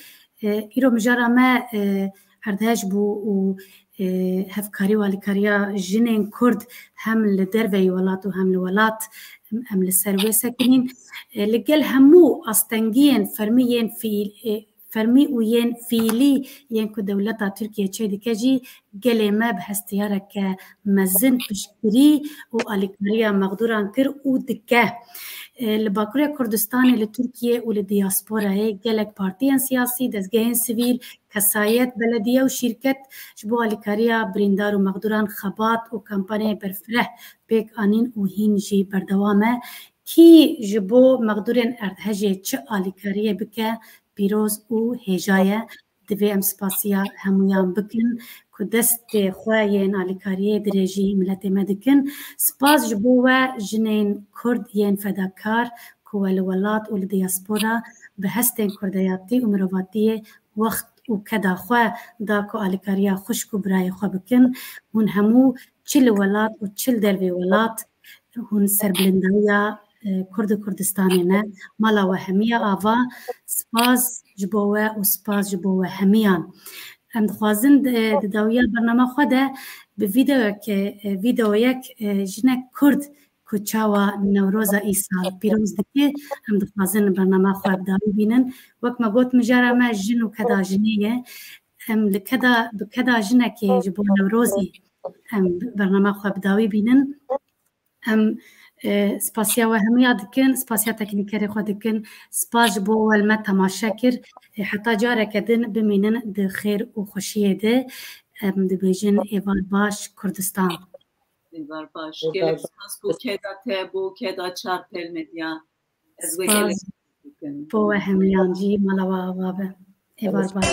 îro mijara me erdhej bû û hevkarî û alîkariya jinên Kurd hem li derveyê welat û hem li welat em li ser wê sekinîn li gel hemû astengiyên fermî û yên fiîlî yên ku dewleta Tirkiye çê dike jî gelê me bi hestiyareke mezin piştgirî û alîkariya mexdûran kir û dike li Bakurê Kurdistanê li Tirkiye û li diasporayê gelek partiyên siyasî dezgehên sivîl kesayet belediye û şîrket ji bo alîkariya birîndar û mexdûran xebat û kampaniyê berfireh pêk anîn û hîn jî berdewam e kî ji bo mexdûrên erdhejê çi alîkariyê bike pîroz û hêja ye divê em spasiya hemûyan bikin ku destê xwe yên alîkariyê dirêjî miletê me dikin spas ji bo we jinên Kurd yên fedakar ku we li welat û li diaspora bi hestên kurdeyatî û mirovatiyê wext û keda xwe da ku alîkariya xuşk û birayê xwe bikin hûn hemû çi li welat û çi li dervê welat hûn serbilindariya Kurd û Kurdistanê ne mala we hemiya ava spas ji bo we û spas ji bo we hemiyan em dixwazin di dawiya bername xwe de به ویدیو یک جنک کرد که چاوا نوروز ایسال پیروز دکه هم دخوازن برنامه خواه بداوی بینن وقت ما گوت مجاره ما جن و کدا جنیه هم کدا جنکه جبو نوروزی هم برنامه خواه بداوی بینن هم سپاسیا و همه یادکن سپاسیا تکنیکری خود دکن سپاس بو والمه تماشا کر حتی جاره کدن بمینن ده خیر و خوشیه ده ده بیجن ایوال باش کردستان ایوال باش گلک سپاس بو کدا ته بو کدا چار پل مدیا از وی گلک بو همیان جی ملوا آبابه ایوال باش